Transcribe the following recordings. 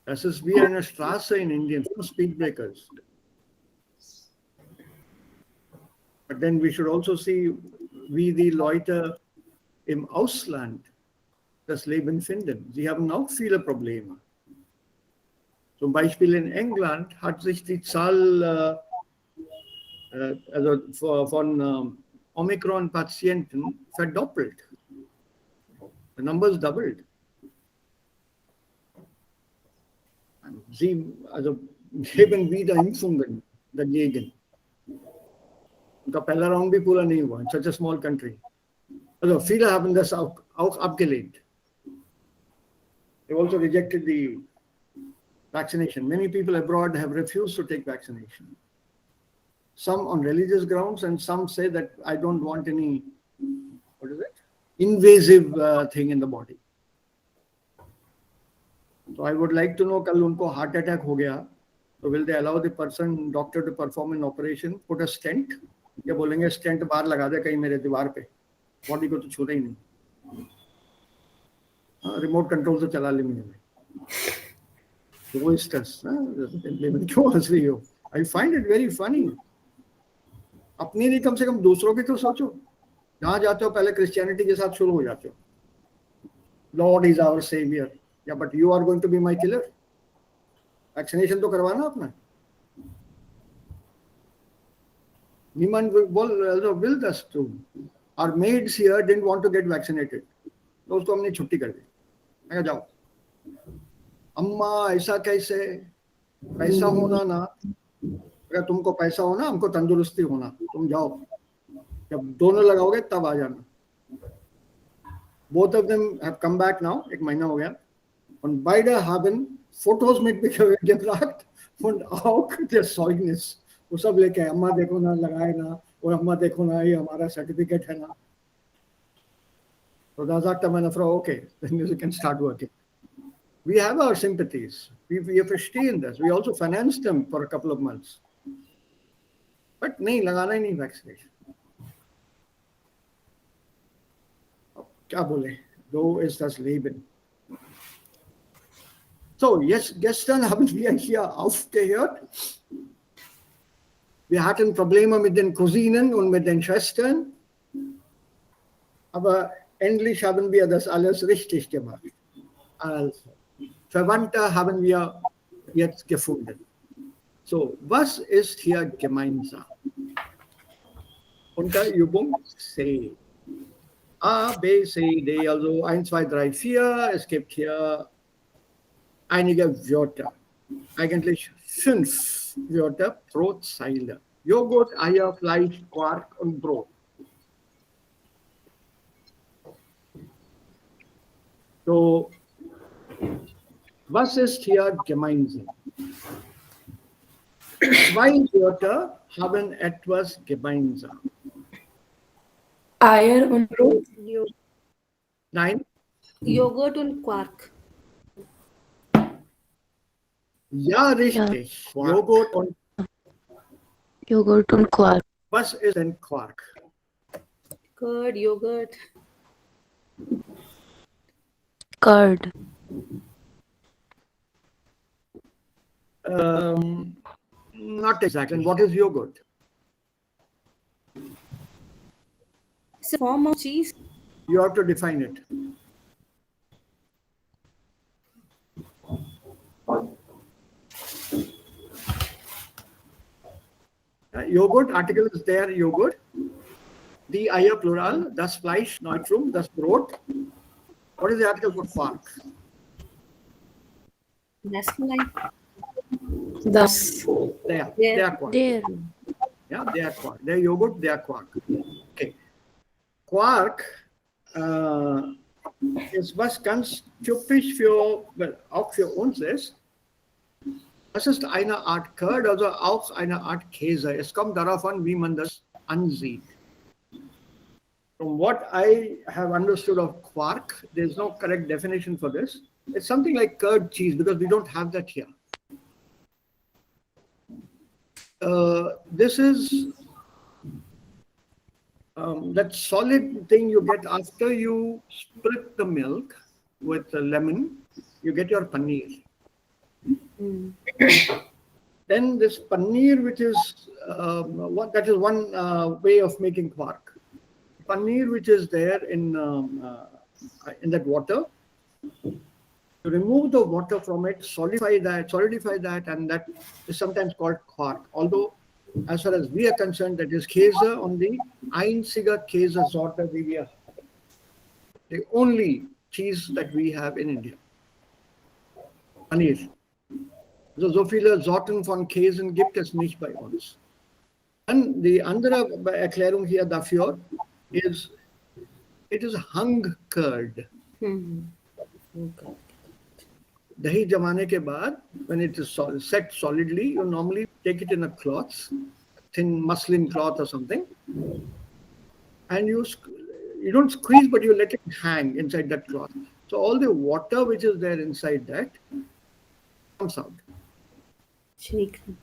Das ist wie eine Straße in Indien, no speed breakers. But then we should also see, wie die Leute im Ausland das Leben finden. Sie haben auch viele Probleme. Zum Beispiel in England hat sich die Zahl von Omikron-Patienten verdoppelt. The numbers doubled. Sie geben wieder Impfungen dagegen. उनका पहला round भी पूरा नहीं हुआ in such a small country. Also viele haben das auch abgelehnt. They also rejected the vaccination. Many people abroad have refused to take vaccination. Some on religious grounds, and some say that I don't want any, invasive thing in the body. So I would like to know, कल उनको heart attack हो गया, so will they allow the doctor to perform an operation, put a stent? या बोलेंगे stent बाहर लगा दे कहीं मेरे दीवार पे, बॉडी को तो छूता ही नहीं, रिमोट कंट्रोल से चला ले मुझे, वो स्ट्रेस क्यों हंस रही हो? I find it very funny. अपनी नहीं, कम से कम दूसरों की तो सोचो. जहाँ जाते हो पहले क्रिश्चियनिटी के साथ शुरू हो जाते हो, लॉर्ड इज आवर सेवियर, या but you are going to be my killer. Vaccination तो करवाना अपना. Niman will us too. Our maids here didn't want to get vaccinated. तो उसको हमने छुट्टी कर दी. मैं कहा जाओ. अम्मा ऐसा कैसे? पैसा होना ना. अगर तुमको पैसा होना, हमको तंदुरुस्ती होना. तुम जाओ. जब दोनों लगाओगे तब आ जाना. Both of them have come back now. एक महीना हो गया. Und beide haben Fotos mitgebracht von auch der Zeugnis. वो सब लेके अम्मा देखो ना लगाए ना, और अम्मा देखो ना ये हमारा सर्टिफिकेट है ना. So da sagt meine Frau, okay, then you can start working. We have our sympathies. We verstehen das. We also finance them for a couple of months. But नहीं लगाना ही नहीं vaccination. क्या बोले? So ist das Leben. So, gestern haben wir hier aufgehört. Wir hatten Probleme mit den Cousinen und mit den Schwestern, aber endlich haben wir das alles richtig gemacht. Also, Verwandte haben wir jetzt gefunden. So, was ist hier gemeinsam? Unter Übung C. A, B, C, D, also 1, 2, 3, 4. Es gibt hier einige Wörter. Eigentlich 5 Wörter pro Zeile. Joghurt, Eier, Fleisch, Quark und Brot. So, was ist hier gemeinsam? 2 Wörter haben etwas gemeinsam. Eier und Brot. Nein? Joghurt und Quark. Ja, richtig. Ja. Joghurt und Quark. Was ist denn Quark? Curd, Joghurt. Curd. Not exactly. And what is yogurt? It's a form of cheese. You have to define it. Joghurt, article ist der Joghurt. Die Eier plural, das Fleisch, Neutrum, das Brot. What is the article for Quark? Masculine. Das. Der Quark. Der. Ja, der Quark. Der Joghurt, der Quark. Okay. Quark ist was ganz typisch auch für uns ist. Das ist eine Art Curd, also auch eine Art Käse. Es kommt darauf an, wie man das ansieht. From what I have understood of quark, there's no correct definition for this. It's something like curd cheese because we don't have that here. This is that solid thing you get after you split the milk with the lemon. You get your paneer. Then this paneer, which is that is one way of making quark. Paneer, which is there in that water, to remove the water from it, solidify that, and that is sometimes called quark. Although, as far as we are concerned, that is Käse on the einzige Käsesorte, wie wir haben. The only cheese that we have in India. Paneer. Also so viele Sorten von Käsen gibt es nicht bei uns. Dann die andere Erklärung hier dafür ist, it is hung curd. Okay. Dahi jamane ke baad, when it is set solidly, you normally take it in a cloth, thin muslin cloth or something, and you don't squeeze, but you let it hang inside that cloth. So all the water which is there inside that comes out. Shrikhand.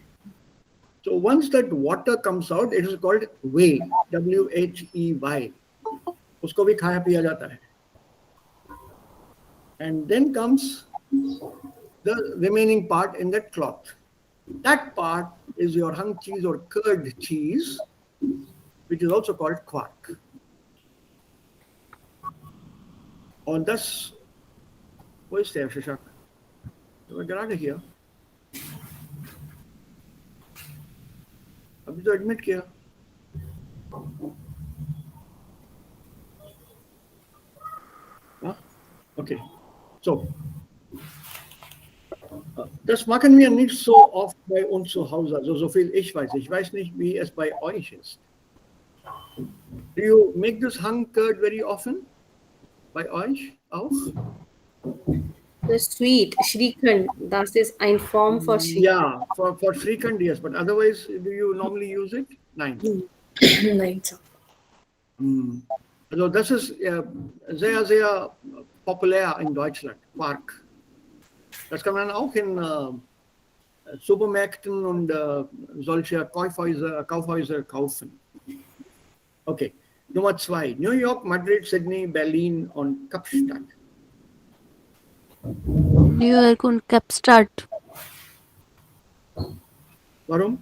So once that water comes out, it is called whey, W-H-E-Y. Usko bhi khaya piya jata hai. And then comes the remaining part in that cloth. That part is your hung cheese or curd cheese, which is also called quark. On this, what is there, Shishak? Get out of here. अभी तो admit किया. Okay, so das machen wir nicht so oft bei uns zu Hause, also so viel ich weiß. Ich weiß nicht, wie es bei euch ist. Do you make this hung curd very often? Bei euch auch? The sweet Shrikhand. That is ein Form for Shrikhand. Yeah, for Shrikhand, yes, but otherwise, do you normally use it? Nein. Nein, sir. Also das ist sehr, sehr populär in Deutschland, Quark. Das kann man auch in Supermärkten und solche Kaufhäuser kaufen. Okay, Nummer 2. New York, Madrid, Sydney, Berlin und Kapstadt. New York und Kapstadt. Warum?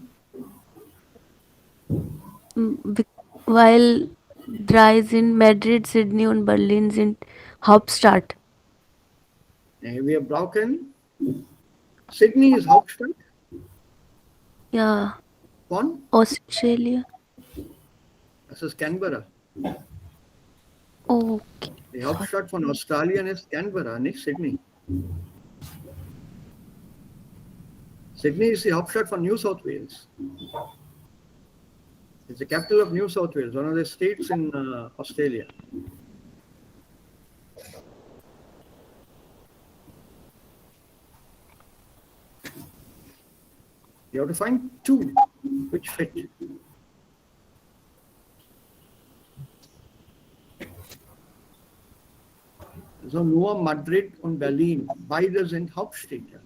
Weil 3 sind Madrid, Sydney und Berlin sind Hauptstadt. Wir brauchen Sydney ist Hauptstadt Ja, von? Australia. Das ist Canberra. Okay. Die Hauptstadt von Australien ist Canberra, nicht Sydney. Sydney ist die Hauptstadt von New South Wales. It's the capital of New South Wales, one of the states in Australia. You have to find 2 which fit. So nur Madrid und Berlin, beide sind Hauptstädte.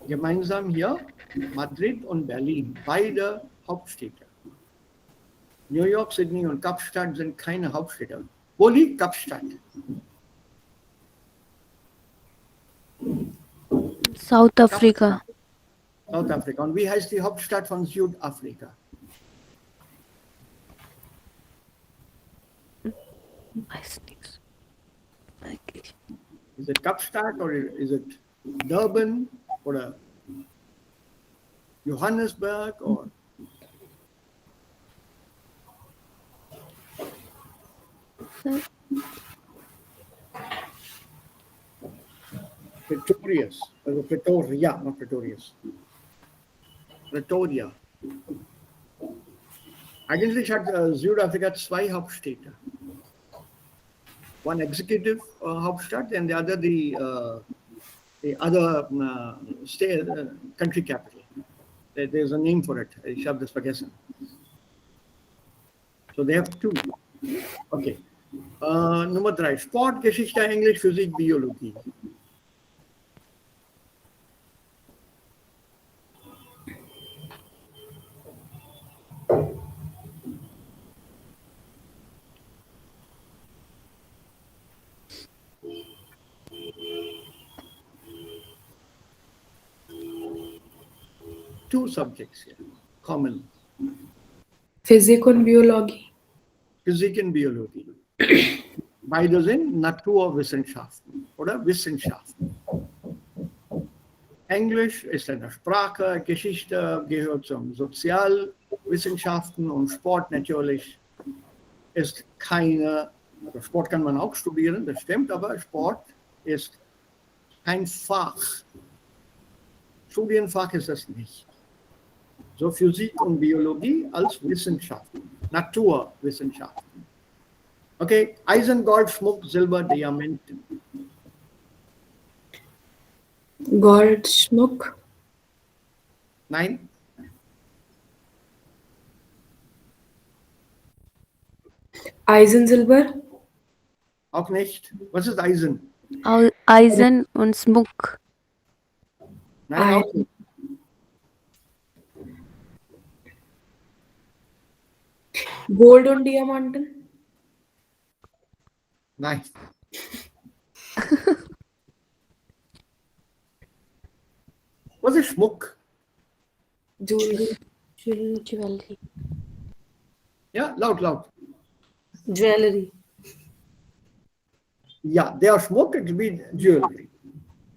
Gemeinsam hier Madrid und Berlin, beide Hauptstädte. New York, Sydney und Kapstadt sind keine Hauptstädte. Wo liegt Kapstadt? South Africa. South Africa. Und wie heißt die Hauptstadt von Südafrika? Weiß nichts. Eigentlich. Is it Kapstadt or is it Durban or Johannesburg or Pretorius? Pretoria, not Pretorius. Pretoria. Eigentlich hat Südafrika 2 Hauptstädte. One executive Hauptstadt and the other the other state, country capital. There's a name for it. Ich habe das vergessen. So they have 2. Okay. Nummer 3. Sport, Geschichte, Englisch, Physik, Biologie. two subjects here, common. Physik und Biologie. Physik und Biologie. Beide sind Naturwissenschaften oder Wissenschaften. Englisch ist eine Sprache, Geschichte gehört zum Sozialwissenschaften und Sport natürlich ist keine, also Sport kann man auch studieren, das stimmt, aber Sport ist kein Fach. Studienfach ist es nicht. So Physik und Biologie als Wissenschaften, Naturwissenschaften. Okay, Eisen, Gold, Schmuck, Silber, Diamanten. Gold, Schmuck. Nein, Eisen, Silber. auch nicht. Was ist Eisen? Eisen und Schmuck. Nein, auch nicht. Gold und Diamanten. Nein. Was ist Schmuck? Jewelry. Jewelry. Ja, laut. Jewelry. Ja, der Schmuck ist wie Jewelry.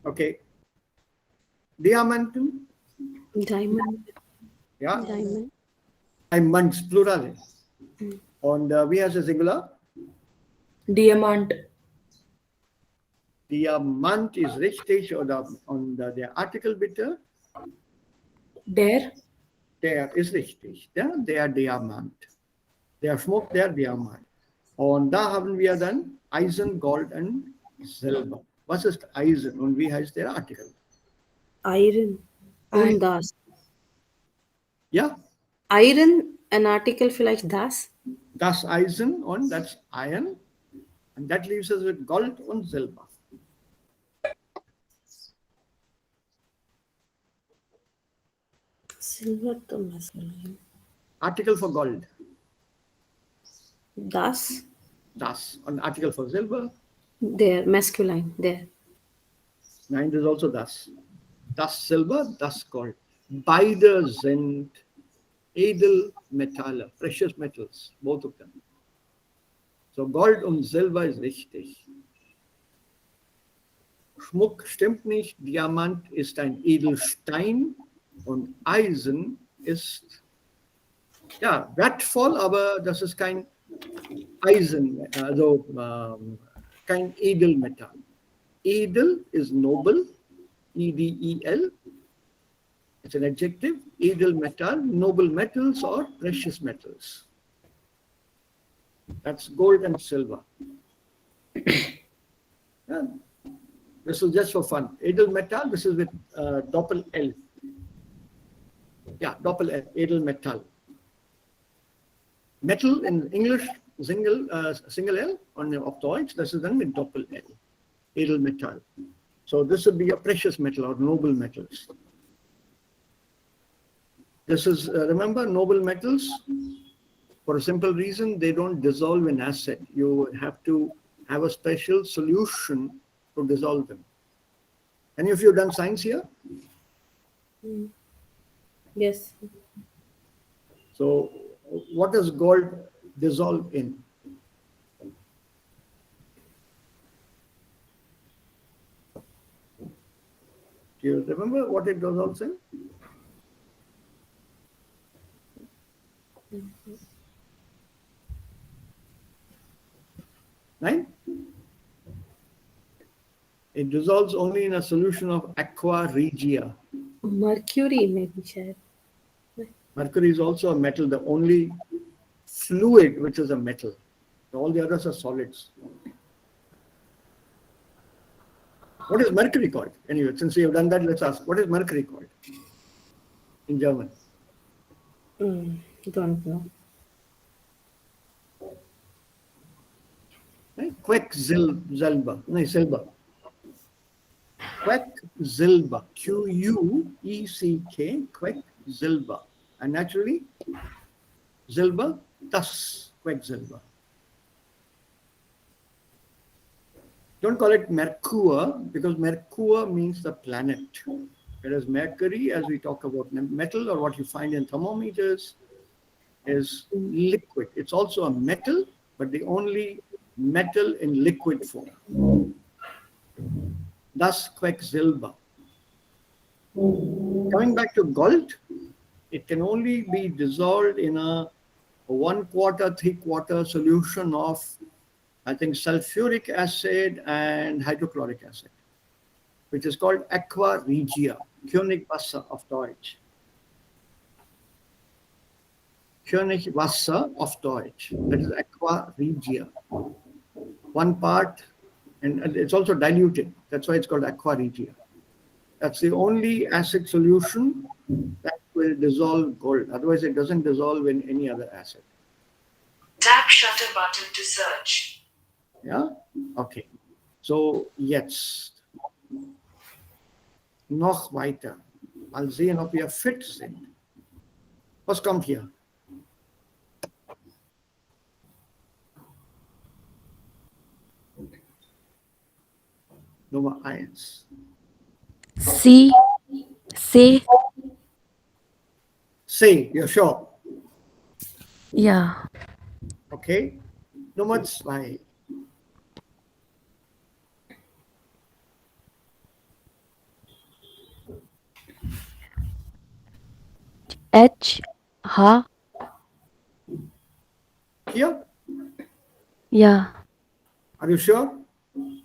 Okay. Diamanten, Diamond. ja, Diamond. Diamonds, Plural. Und wie heißt es Singular? Diamant. Diamant ist richtig und der Artikel bitte, Der. der ist richtig. Der Diamant. Der Schmuck, der Diamant. Und da haben wir dann Eisen, Gold und Silber. Was ist Eisen und wie heißt der Artikel? Iron. Und das. Ja, Iron, ein Artikel vielleicht das. das Eisen und that's Iron. And that leaves us with Gold und Silber. Silver to masculine. Article for Gold. Das. Das. Und Article for Silber. There. Masculine. There. Nein, das ist also das. Das Silber, das Gold. Beide sind Edelmetalle, precious metals, both of them. So Gold und Silber ist richtig. Schmuck stimmt nicht, Diamant ist ein Edelstein und Eisen ist ja wertvoll, aber das ist kein Eisen, also kein Edelmetall. Edel is noble, E-D-E-L. It's an adjective. Edelmetall, noble metals or precious metals. That's gold and silver. Yeah. This is just for fun. Edelmetall, this is with doppel L. Yeah, doppel L, Edelmetall. Metal in English, single L, und auf Deutsch, das ist dann mit doppel L. Edelmetall. So this would be a precious metal or noble metals. This is, remember, noble metals, for a simple reason, they don't dissolve in acid. You have to have a special solution to dissolve them. Any of you done science here? Yes. So what does gold dissolve in? Do you remember what it dissolves in? Right? It dissolves only in a solution of aqua regia. Mercury maybe शायद. Mercury is also a metal, the only fluid which is a metal. All the others are solids. What is mercury called? Anyway, since you have done that, let's ask, what is mercury called in German? Don't know. Right? Quecksilber. No, silver. Quecksilber. Q-U-E-C-K. Quecksilber. And naturally, silver, thus Quecksilber. Don't call it Merkur because Merkur means the planet. Whereas mercury, as we talk about metal or what you find in thermometers, is liquid. It's also a metal, but the only metal in liquid form. Thus, Quecksilber. Coming back to gold, it can only be dissolved in a 1/4, 3/4 solution of, I think, sulfuric acid and hydrochloric acid, which is called aqua regia, Königswasser auf Deutsch. Königswasser auf Deutsch. That is aqua regia. 1 part, and it's also diluted. That's why it's called aqua regia. That's the only acid solution that will dissolve gold. Otherwise, it doesn't dissolve in any other acid. Tap shutter button to search. Yeah? Okay. So, jetzt. Noch weiter. Mal sehen, ob wir fit sind. Was kommt hier? Nummer 1. C. Say. Say, you're sure? Yeah. Okay. Nummer 2. H. Ha. Here? Yeah. Are you sure?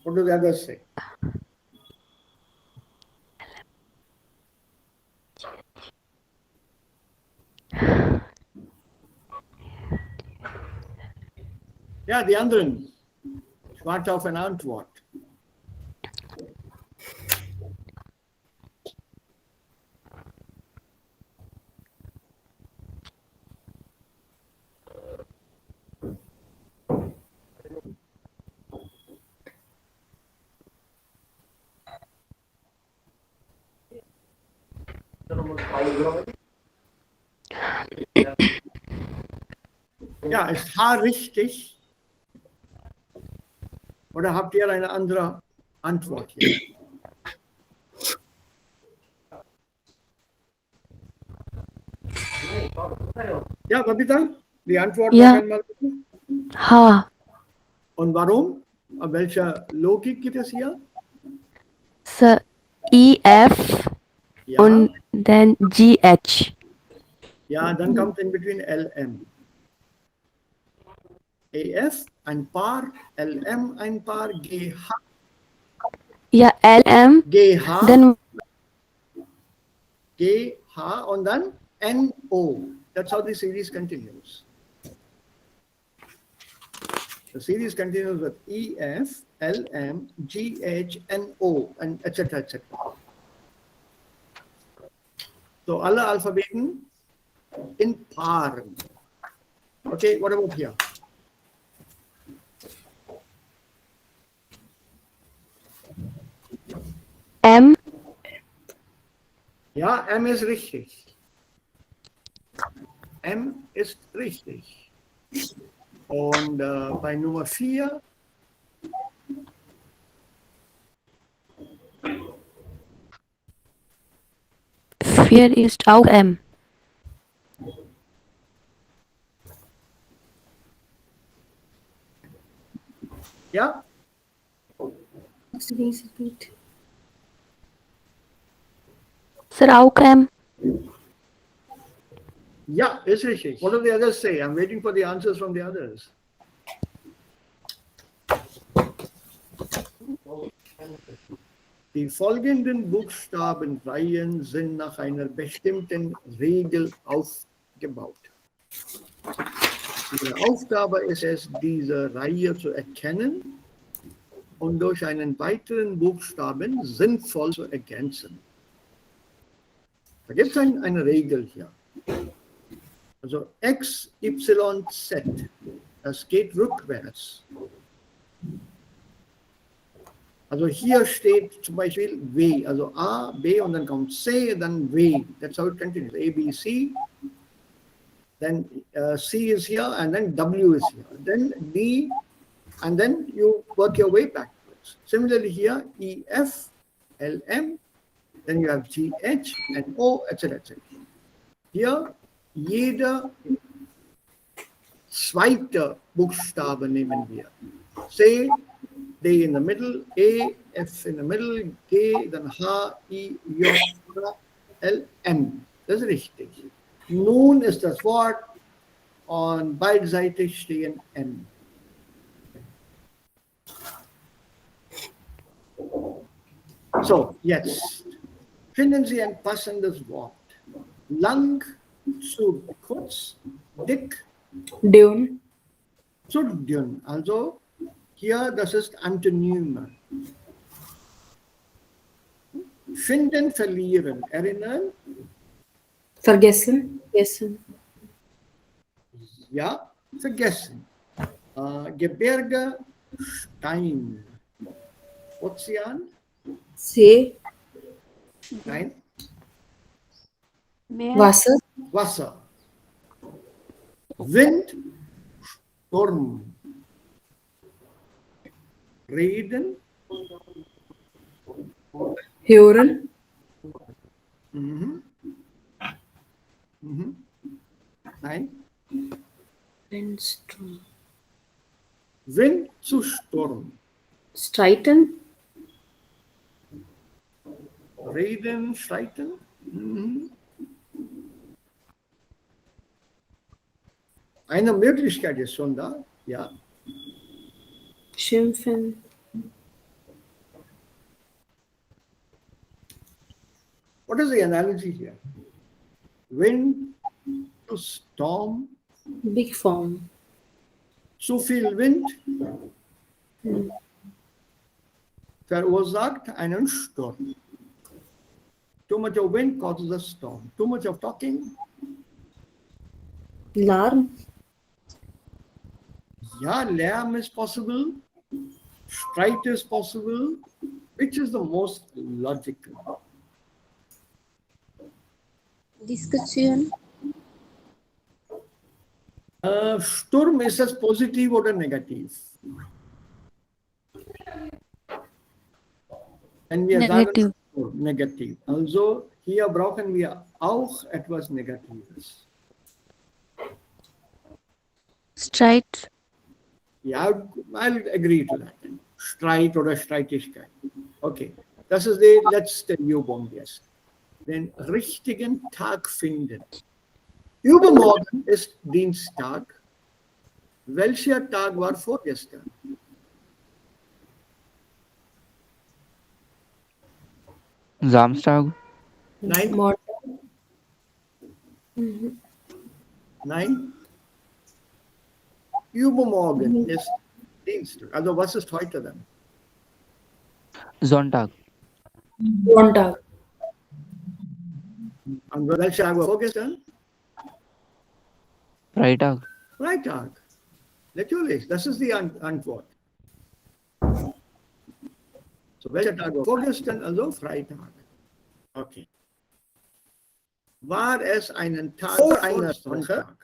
What do the others say? Ja, die anderen. Ich warte auf eine Antwort. Ja, ist H richtig? Oder habt ihr eine andere Antwort hier? Ja, Babita, die Antwort Ja. noch einmal bitte. Ha. Und warum? Auf welcher Logik geht es hier? So EF Ja, und dann GH. ja, dann kommt in between LM. EF ein Paar, LM ein Paar, GH, Ja, LM, GH, dann GH und dann NO. That's how the series continues. The series continues with EF, LM, GH, NO, and etc. etc. So alle Alphabeten in Paaren. Okay, what about here? M, Ja, M ist richtig. M ist richtig. Und bei Nummer 4, vier ist auch M. ja, Please repeat. Sir, auch M. ja, ist richtig. What do the others say? I'm waiting for the answers from the others. Die folgenden Buchstabenreihen sind nach einer bestimmten Regel aufgebaut. Ihre Aufgabe ist es, diese Reihe zu erkennen und durch einen weiteren Buchstaben sinnvoll zu ergänzen. Da gibt es eine Regel hier. Also X, Y, Z, das geht rückwärts. Also hier steht zum Beispiel W, also A, B und dann kommt C, dann W. That's how it continues. A, B, C. Then C is here and then W is here. Then D and then you work your way backwards. Similarly here, E, F, L, M, Then you have GH and O, etc. etc. Hier jeder zweite Buchstabe nehmen wir. C, D in the middle, A, F in the middle, G, dann H, I, J, K, L, M. Das ist richtig. Nun ist das Wort und beidseitig stehen M. So, jetzt finden Sie ein passendes Wort. Lang zu kurz, dick Dune. zu dünn. Also hier, das ist Antonyme. Finden, verlieren, erinnern, Vergessen. Vergessen. ja, vergessen. Gebirge, Stein. Ozean, See. nein, Meer. Wasser. Wasser. Wind, Sturm. Reden, Hören. mhm. Mhm. Nein, Windstorm. Wind zu Sturm. Streiten. Reden, streiten. Mhm. Eine Möglichkeit ist schon da, ja. Schimpfen. What is the analogy here? Wind to storm, Big form. zu viel Wind verursacht einen Sturm. Too much of wind causes a storm. Too much of talking, Larm. yeah, Lärm is possible, strife is possible. Which is the most logical? Diskussion. Sturm, ist das positiv oder negativ? Wenn wir Negativ. sagen Sturm, negativ. Also hier brauchen wir auch etwas Negatives. Strike. Ja, I'll agree to that. Streit oder Streitigkeit. Okay, das ist die letzte Übung jetzt. Den richtigen Tag finden. Übermorgen ist Dienstag. Welcher Tag war vorgestern? Samstag, Nein, Morgen. nein. Übermorgen ist Dienstag. Also was ist heute dann? Sonntag, Sonntag. Und welcher Tag war vorgestern? Freitag, Freitag. Natürlich, das ist die Antwort. So, welcher Tag war vorgestern? Also Freitag. Okay. War es einen Tag vor einer Sonntag?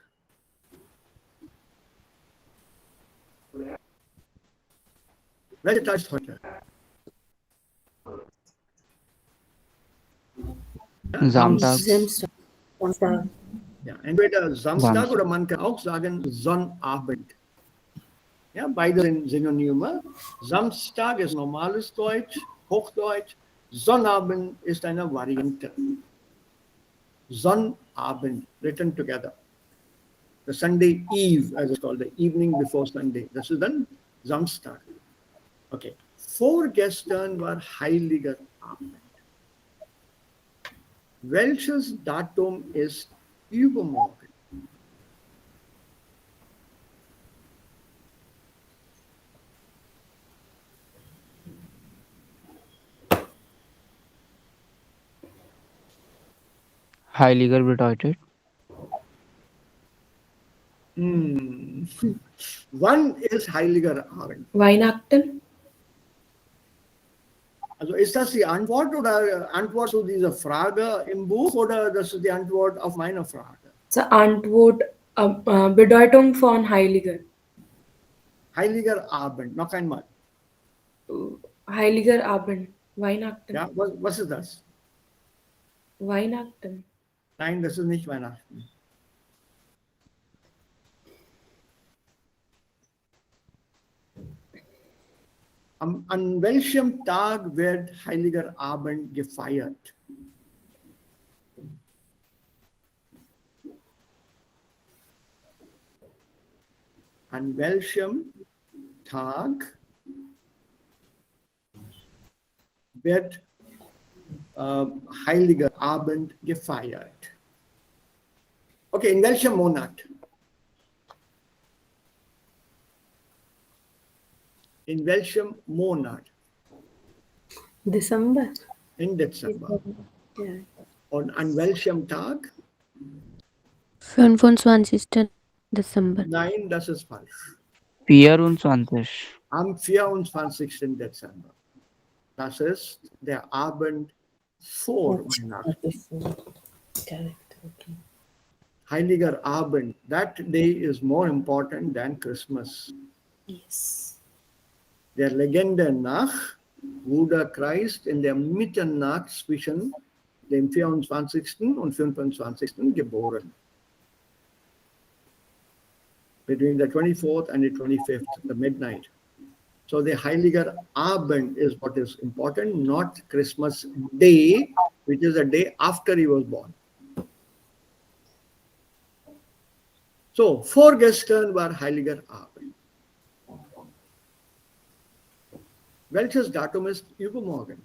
Welcher Tag ist heute? Samstag, Samstag. Samstag. Ja, entweder Samstag Samstag. oder man kann auch sagen Sonnabend. Ja, beide sind Synonyme. Samstag ist normales Deutsch, Hochdeutsch. Sonnabend ist eine Variante. Sonnabend, written together. The Sunday Eve, as it's called, the evening before Sunday. Das ist dann Samstag. Okay. Vorgestern war Heiliger Abend. Welches Datum ist übermorgen? Heiliger bedeutet Wann ist Heiliger Abend? Weihnachten. Also ist das die Antwort oder Antwort zu dieser Frage im Buch oder das ist die Antwort auf meine Frage? Zur Antwort, Bedeutung von Heiliger. Heiliger Abend, noch einmal. Heiliger Abend. Weihnachten. Ja, was ist das? Weihnachten. Nein, das ist nicht Weihnachten. An welchem Tag wird Heiliger Abend gefeiert? An welchem Tag wird Heiliger Abend gefeiert? Okay, in welchem Monat? In welchem Monat? December. In Dezember. Yeah. Und an welchem Tag? 25. Dezember. Nein, das ist falsch. 24. Am 24. Dezember. Das ist der Abend vor Weihnachten. Correct. Okay. Heiliger Abend. That day is more important than Christmas. Yes. Der Legende nach wurde Christ in der Mitternacht zwischen dem 24. und 25. geboren. Between the 24th and the 25th, the midnight. So the Heiliger Abend is what is important, not Christmas Day, which is the day after he was born. So, vorgestern war Heiliger Abend. Welches Datum ist übermorgen?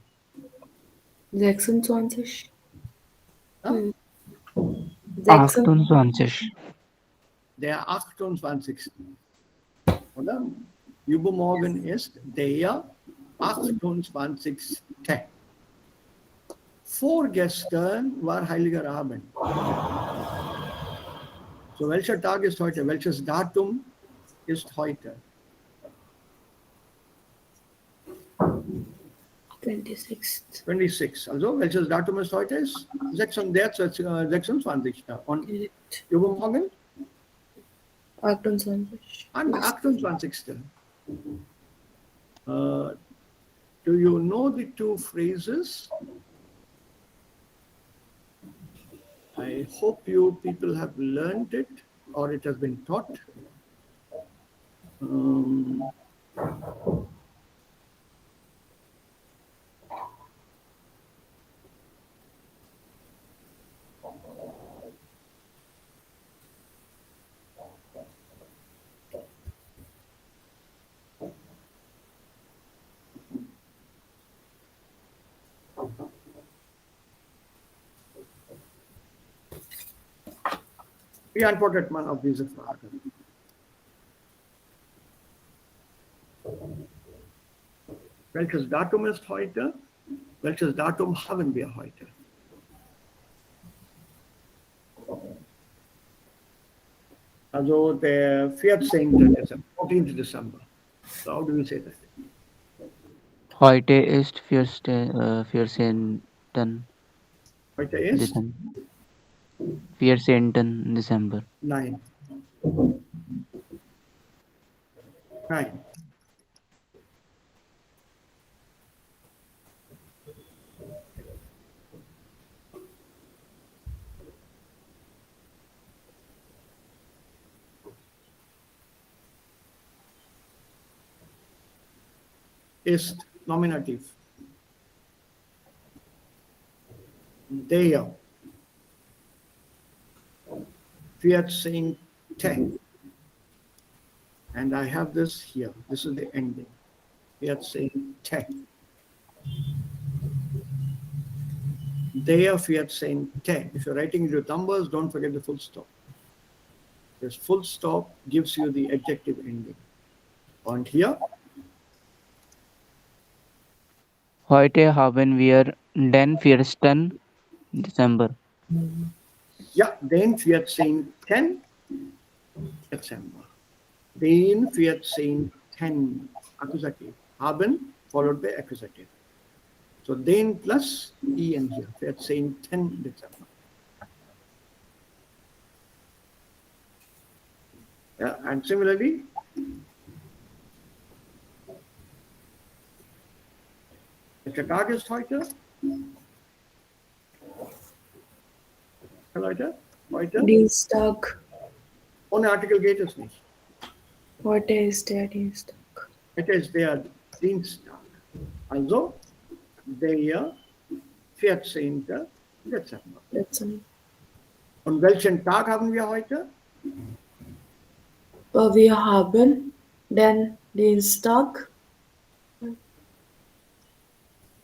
26. Ja? 28. Der 28. Oder? Übermorgen ist der 28. Vorgestern war Heiliger Abend. So, welcher Tag ist heute? Welches Datum ist heute? 26th. 26. Also, welches Datum ist heute? Ist 26. Und Correct. übermorgen? 28. An 28. Do you know the two phrases? I hope you people have learned it or it has been taught. Wie antwortet man auf diese Frage? Welches Datum ist heute? Welches Datum haben wir heute? Also der 14. Dezember, 14. December. So how do you say that? Heute ist 14. Heute ist? Dezember. 14. Dezember. Nein. Nein. Ist Nominativ. Der 14. And I have this here. This is the ending. 14. Der 14. If you're writing your numbers, don't forget the full stop. This full stop gives you the adjective ending. Und hier, Heute haben wir den 14. Dezember. ja, den 14. Dezember. Den 14. Accusative. Haben followed by accusative. So den plus en here. 14. Dezember. Yeah, and similarly, welcher Tag ist heute? Leute? Heute? Dienstag. Ohne Artikel geht es nicht. Heute ist der Dienstag. Heute ist der Dienstag. Also der 14. Dezember. Dezember. Und welchen Tag haben wir heute? Wir haben den Dienstag.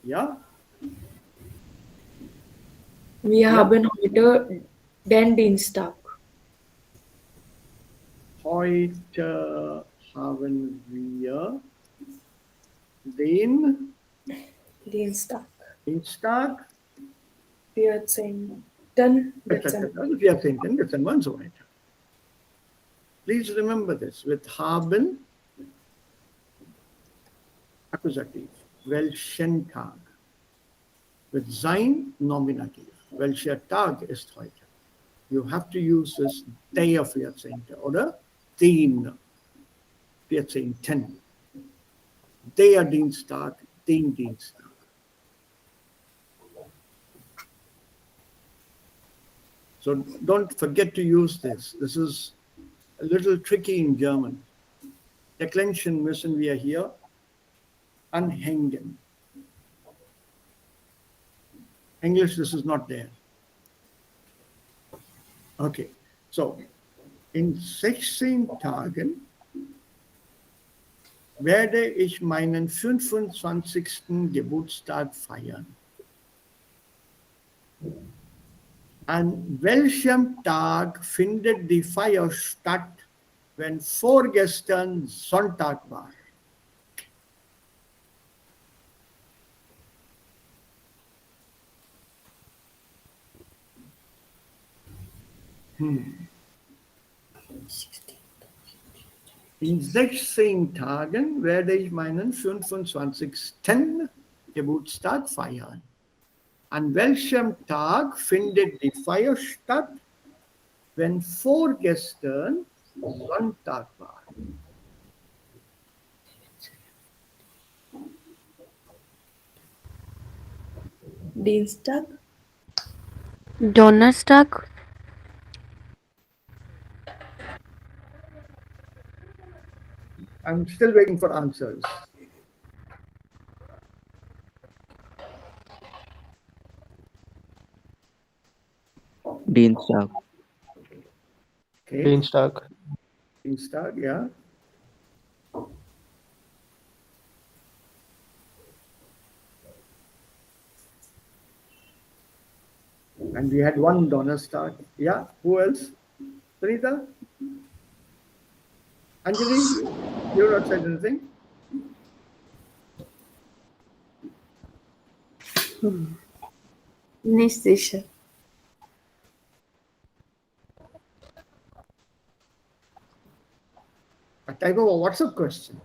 Ja, Wir haben heute den Dienstag. heute haben wir den Dienstag. Dienstag, 14. Dezember. also 14. Dezember und so weiter. Please remember this. With haben, Akkusativ. Welchen Tag? With sein, Nominativ. Welcher Tag ist heute? You have to use this der 14. oder den 14. Der Dienstag, den Dienstag. So don't forget to use this. This is a little tricky in German. Declension müssen wir hier anhängen. English, this is not there. Okay, so in 16 Tagen werde ich meinen 25. Geburtstag feiern. An welchem Tag findet die Feier statt, wenn vorgestern Sonntag war? In 16 Tagen werde ich meinen 25. Geburtstag feiern. An welchem Tag findet die Feier statt, wenn vorgestern Sonntag war? Dienstag. Donnerstag. I'm still waiting for answers. Dienstag. Okay, Dienstag. Dienstag, ja. And we had one Donnerstag. Yeah, who else? Sunita? Anjali, you not said anything? Nicht sicher. A type of a WhatsApp question.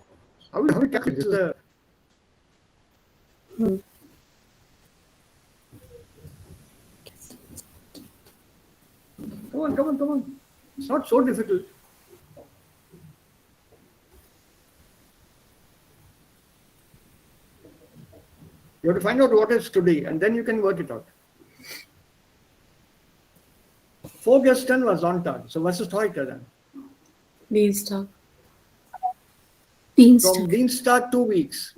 How is it? This is a come on. It's not so difficult. You have to find out what is today and then you can work it out. Vorgestern was Sonntag. So was ist heute then? Dienstag. From Dienstag 2 weeks.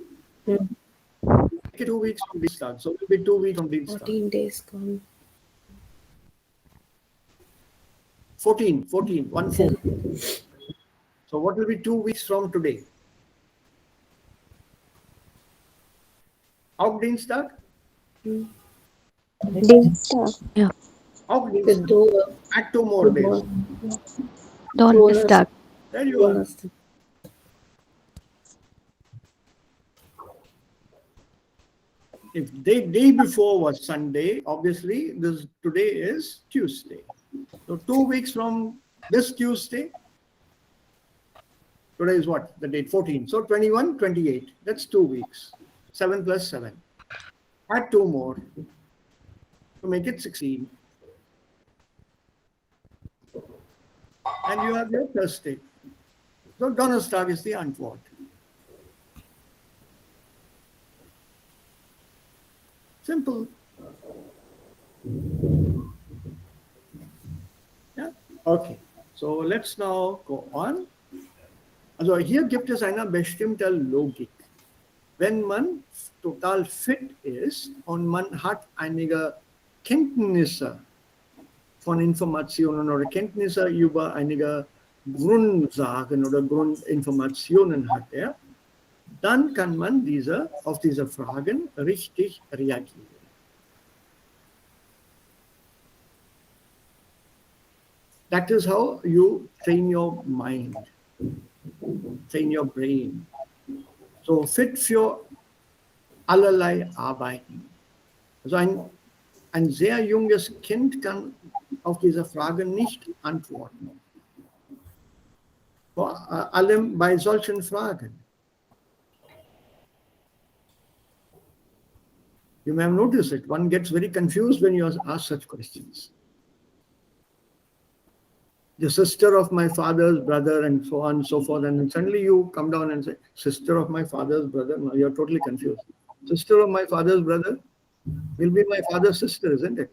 2 weeks from Dienstag. So it will be 2 weeks from Dienstag. 14 days gone. 14, 1 4. So what will be 2 weeks from today? Auch Dienstag? Dienstag. Ja. Auch Dienstag. Add 2 more days. Donnerstag. There you are. If the day before was Sunday, obviously this today is Tuesday. So 2 weeks from this Tuesday, today is what? The date 14. So 21, 28. That's 2 weeks. 7 plus 7. Add 2 more to make it 16. And you have your Thursday. So Donnerstag is the Antwort. Simple. Okay, so let's now go on. Also hier gibt es eine bestimmte Logik. Wenn man total fit ist und man hat einige Kenntnisse von Informationen oder Kenntnisse über einige Grundsagen oder Grundinformationen hat er, dann kann man auf diese Fragen richtig reagieren. That is how you train your mind, train your brain. So fit für allerlei Arbeiten. Also ein sehr junges Kind kann auf diese Frage nicht antworten. Vor allem bei solchen Fragen. You may have noticed it. One gets very confused when you ask such questions. The sister of my father's brother, and so on and so forth. And then suddenly you come down and say, sister of my father's brother. No, you're totally confused. Sister of my father's brother will be my father's sister, isn't it?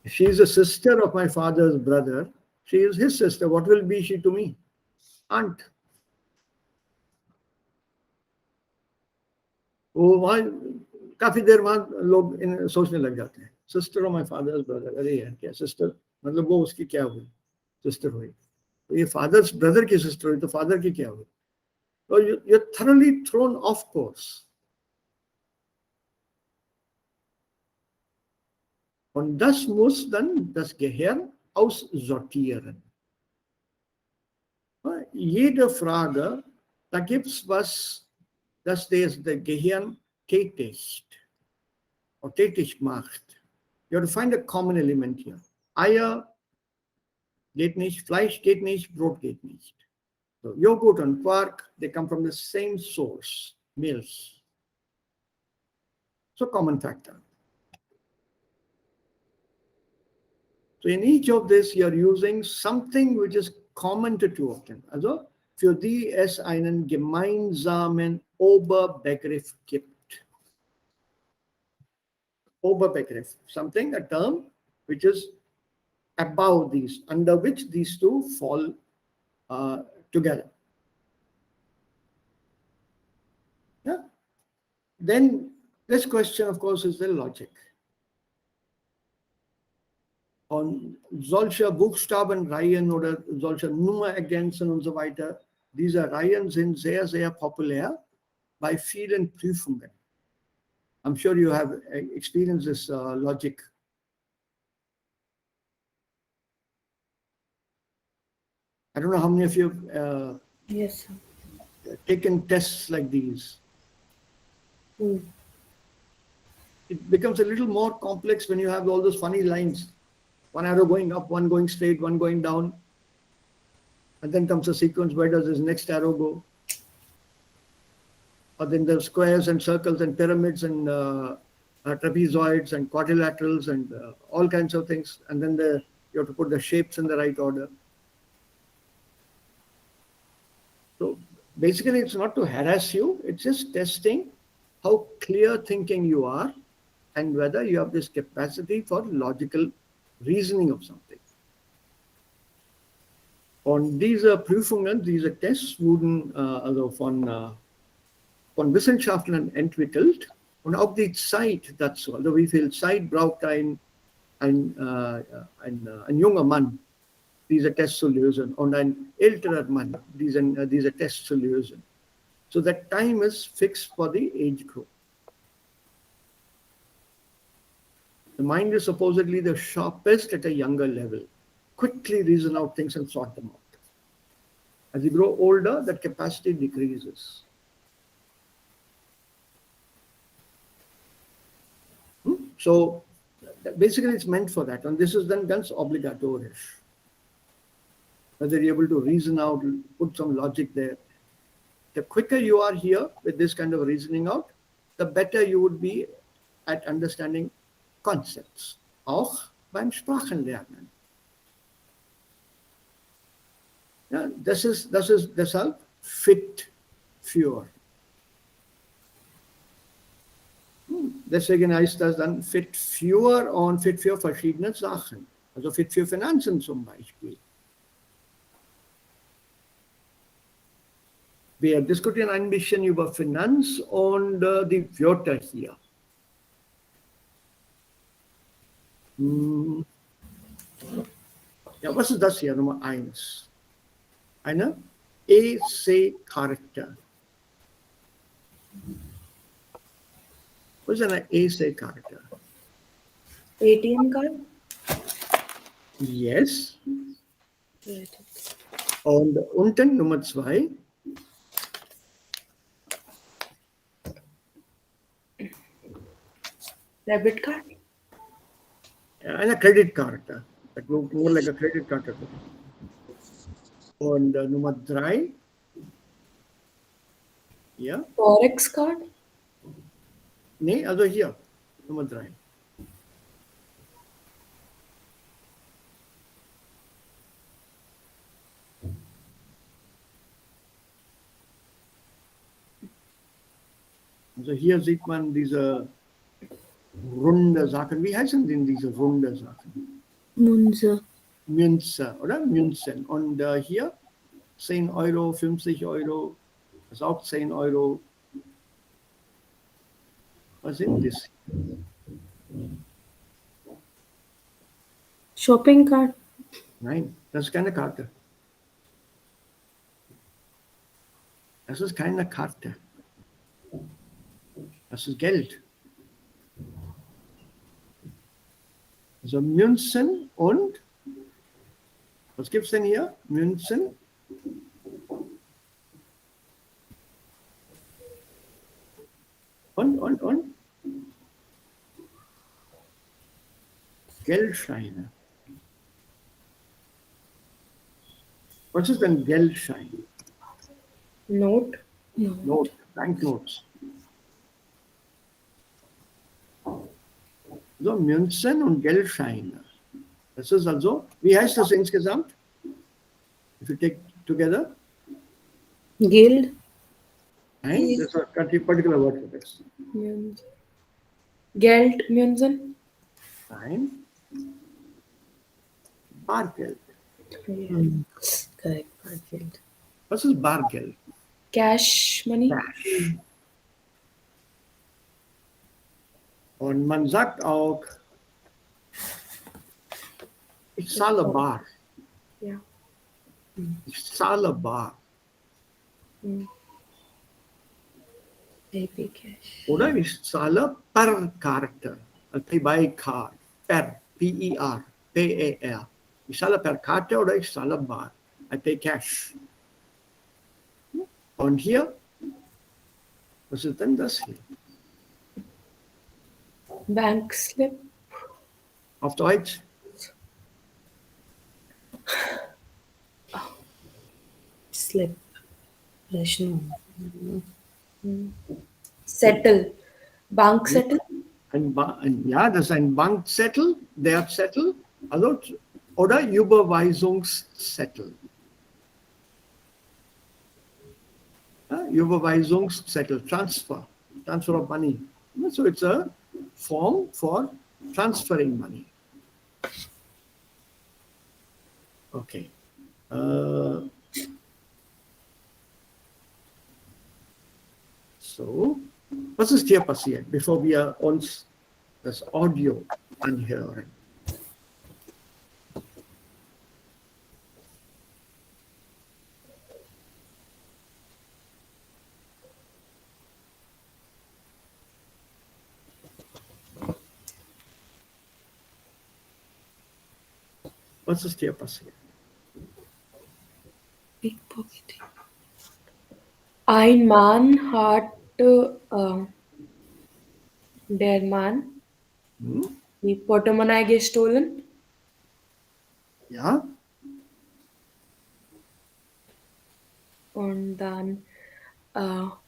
If she is a sister of my father's brother, she is his sister. What will be she to me? Aunt. वो वहाँ काफी देर वहाँ लोग सोचने लग जाते हैं sister of my father's brother अरे यार क्या सिस्टर मतलब वो उसकी क्या हुई सिस्टर हुई तो ये फादर्स ब्रदर की सिस्टर हुई तो फादर की क्या हुई तो you're thoroughly thrown off course. Und das muss dann das Gehirn aussortieren. Jede Frage, da gibt es was, das das Gehirn tätigt oder tätig macht. You have to find a common element here. Eier geht nicht, Fleisch geht nicht, Brot geht nicht. So yogurt and quark, they come from the same source, milk. So common factor. So in each of this, you are using something which is common to two of them. Also, für die es einen gemeinsamen Oberbegriff gibt. Oberbegriff, something, a term which is above these, under which these two fall together. Yeah. Then this question, of course, is the logic. Und solche Buchstabenreihen oder solche Nummerergänzen und so weiter, diese Reihen sind sehr, sehr populär bei vielen Prüfungen. I'm sure you have experienced this logic. I don't know how many of you have Yes. taken tests like these. Hmm. It becomes a little more complex when you have all those funny lines. One arrow going up, one going straight, one going down. And then comes a sequence, where does this next arrow go? Or then there's squares and circles and pyramids and trapezoids and quadrilaterals and all kinds of things. And then you have to put the shapes in the right order. So basically, it's not to harass you. It's just testing how clear thinking you are and whether you have this capacity for logical reasoning of something. Und diese Prüfungen, diese Tests wurden also von Wissenschaftlern entwickelt und auch die Zeit dazu. Also wie viel Zeit braucht ein junger Mann, diese Tests zu lösen und ein älterer Mann, diese Tests zu lösen. So that time is fixed for the age group. The mind is supposedly the sharpest at a younger level. Quickly reason out things and sort them out. As you grow older, that capacity decreases. So basically it's meant for that. And this is then ganz obligatorisch. Whether you're able to reason out, put some logic there. The quicker you are here with this kind of reasoning out, the better you would be at understanding concepts, auch beim Sprachenlernen. Ja, das ist deshalb fit für. Deswegen heißt das dann Fit für verschiedene Sachen. Also Fit für Finanzen zum Beispiel. Wir diskutieren ein bisschen über Finanz und die Wörter hier. Ja, was ist das hier? Nummer 1. Eine EC-Karte. Was ist eine EC-Karte? ATM card? Yes. Right. Und unten Nummer 2. Debit card? Eine Kreditkarte. That looks more like a credit card. Und Nummer 3. Ja. Forex card? Nee, also hier. Nummer 3. Also hier sieht man diese runde Sachen. Wie heißen denn diese runde Sachen? Munze. Münze, oder? Münzen. Und hier 10 Euro, 50 Euro, das ist auch 10 Euro. Was sind das? Shopping cart. Nein, das ist keine Karte. Das ist keine Karte. Das ist Geld. Also Münzen und, was gibt es denn hier? Münzen. Und? Geldscheine. Was ist ein Geldschein? Note? Note, Banknotes. So, Münzen und Geldscheine. Das ist also, wie heißt das insgesamt? If you take together? Guild. Nein, das ist a particular word for this. Geld, Münzen? Nein. Bargeld. Correct. Guild. Was ist Bargeld? Cash money? Cash. Und man sagt auch, ich zahle bar. Ja. Ich zahle bar. AP cash. Oder ich zahle per Karte. I pay by card. Per. P-E-R. P-E-R. Ich zahle per Karte oder ich zahle bar. I pay cash. Und hier, was ist denn das hier? Bank slip? Auf Deutsch? Slip. Rechnung. Settle. Bank settle? Ja, das ist ein Bankzettel, der Zettel, also, oder Überweisungszettel. Ja, Überweisungszettel, Transfer of money. So it's a form for transferring money. Okay. So, was ist hier passiert, bevor wir uns das Audio anhören? Was ist hier passiert? Pickpocketing. Ein Mann hat der Mann die Portemonnaie gestohlen Ja, und dann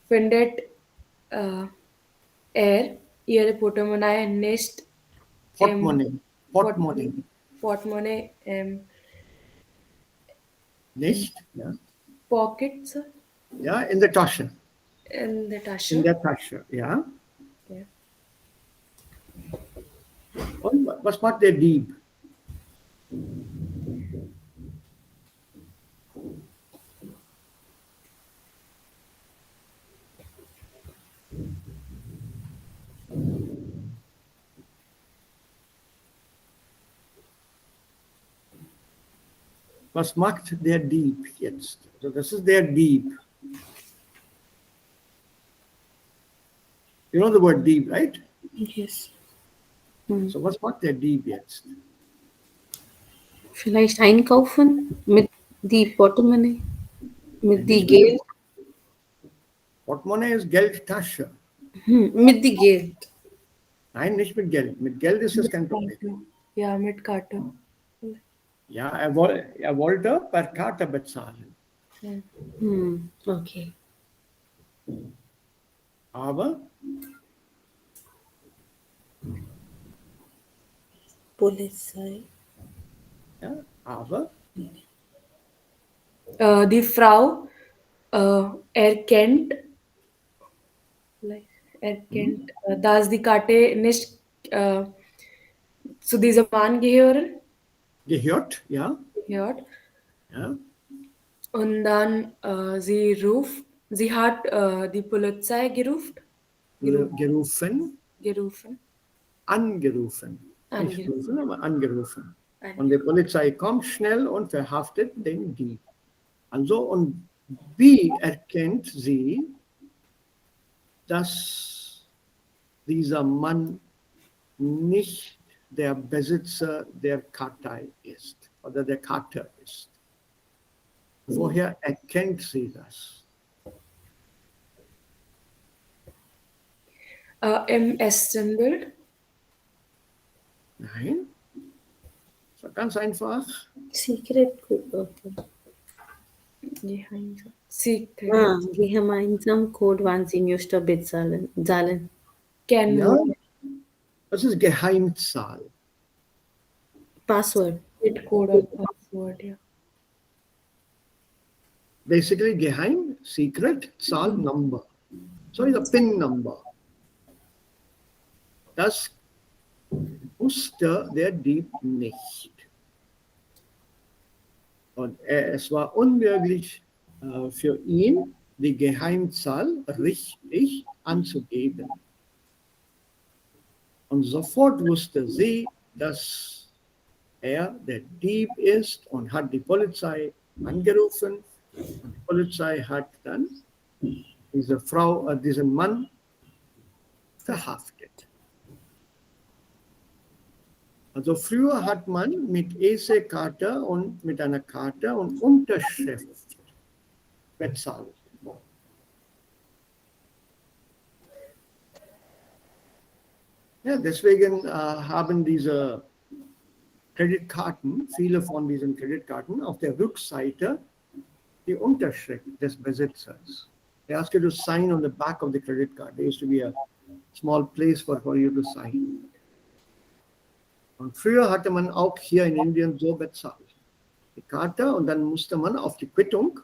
findet er ihre Portemonnaie nicht Portemonnaie nicht? Ja. Pockets Ja, in der Tasche. in der Tasche. In der Tasche, ja. Ja. Und was macht der Dieb? Was macht der Dieb jetzt? Also das ist der Dieb. You know the word Dieb, right? Yes. So was macht der Dieb jetzt? Vielleicht einkaufen mit die Portemonnaie, mit die Geld. Portemonnaie ist Geldtasche. Mit die Geld. Nein, nicht mit Geld. Mit Geld ist es kein Problem. Ja, mit Karte. Ja, er wollte per Karte bezahlen. Okay. Aber Polizei. ja, aber Die Frau erkennt, dass die Karte nicht zu diesem Mann gehört. ja. Ja. Und dann sie hat die Polizei Gerufen, angerufen. Nicht rufen, aber angerufen. Und die Polizei kommt schnell und verhaftet den Dieb. Also, und wie erkennt sie, dass dieser Mann nicht der Besitzer der Karte ist oder der Karte ist? Woher erkennt sie das? Im ersten Bild. Nein, das war ganz einfach. Secret Code. Secret. Gemeinsam Code waren sie nicht bezahlen. Ja, das ist Geheimzahl. Password. Code or password, yeah. Basically, geheim, secret, Zahl, number. So is a PIN number. Das wusste der Dieb nicht. Und es war unmöglich für ihn, die Geheimzahl richtig anzugeben. Und sofort wusste sie, dass er der Dieb ist und hat die Polizei angerufen. Und die Polizei hat dann diesen Mann verhaftet. Also früher hat man mit EC-Karte und mit einer Karte und Unterschrift bezahlt. Ja, deswegen haben diese Kreditkarten, viele von diesen Kreditkarten, auf der Rückseite die Unterschrift des Besitzers. They ask you to sign on the back of the credit card. There used to be a small place for you to sign. Und früher hatte man auch hier in Indien so bezahlt. Die Karte und dann musste man auf die Quittung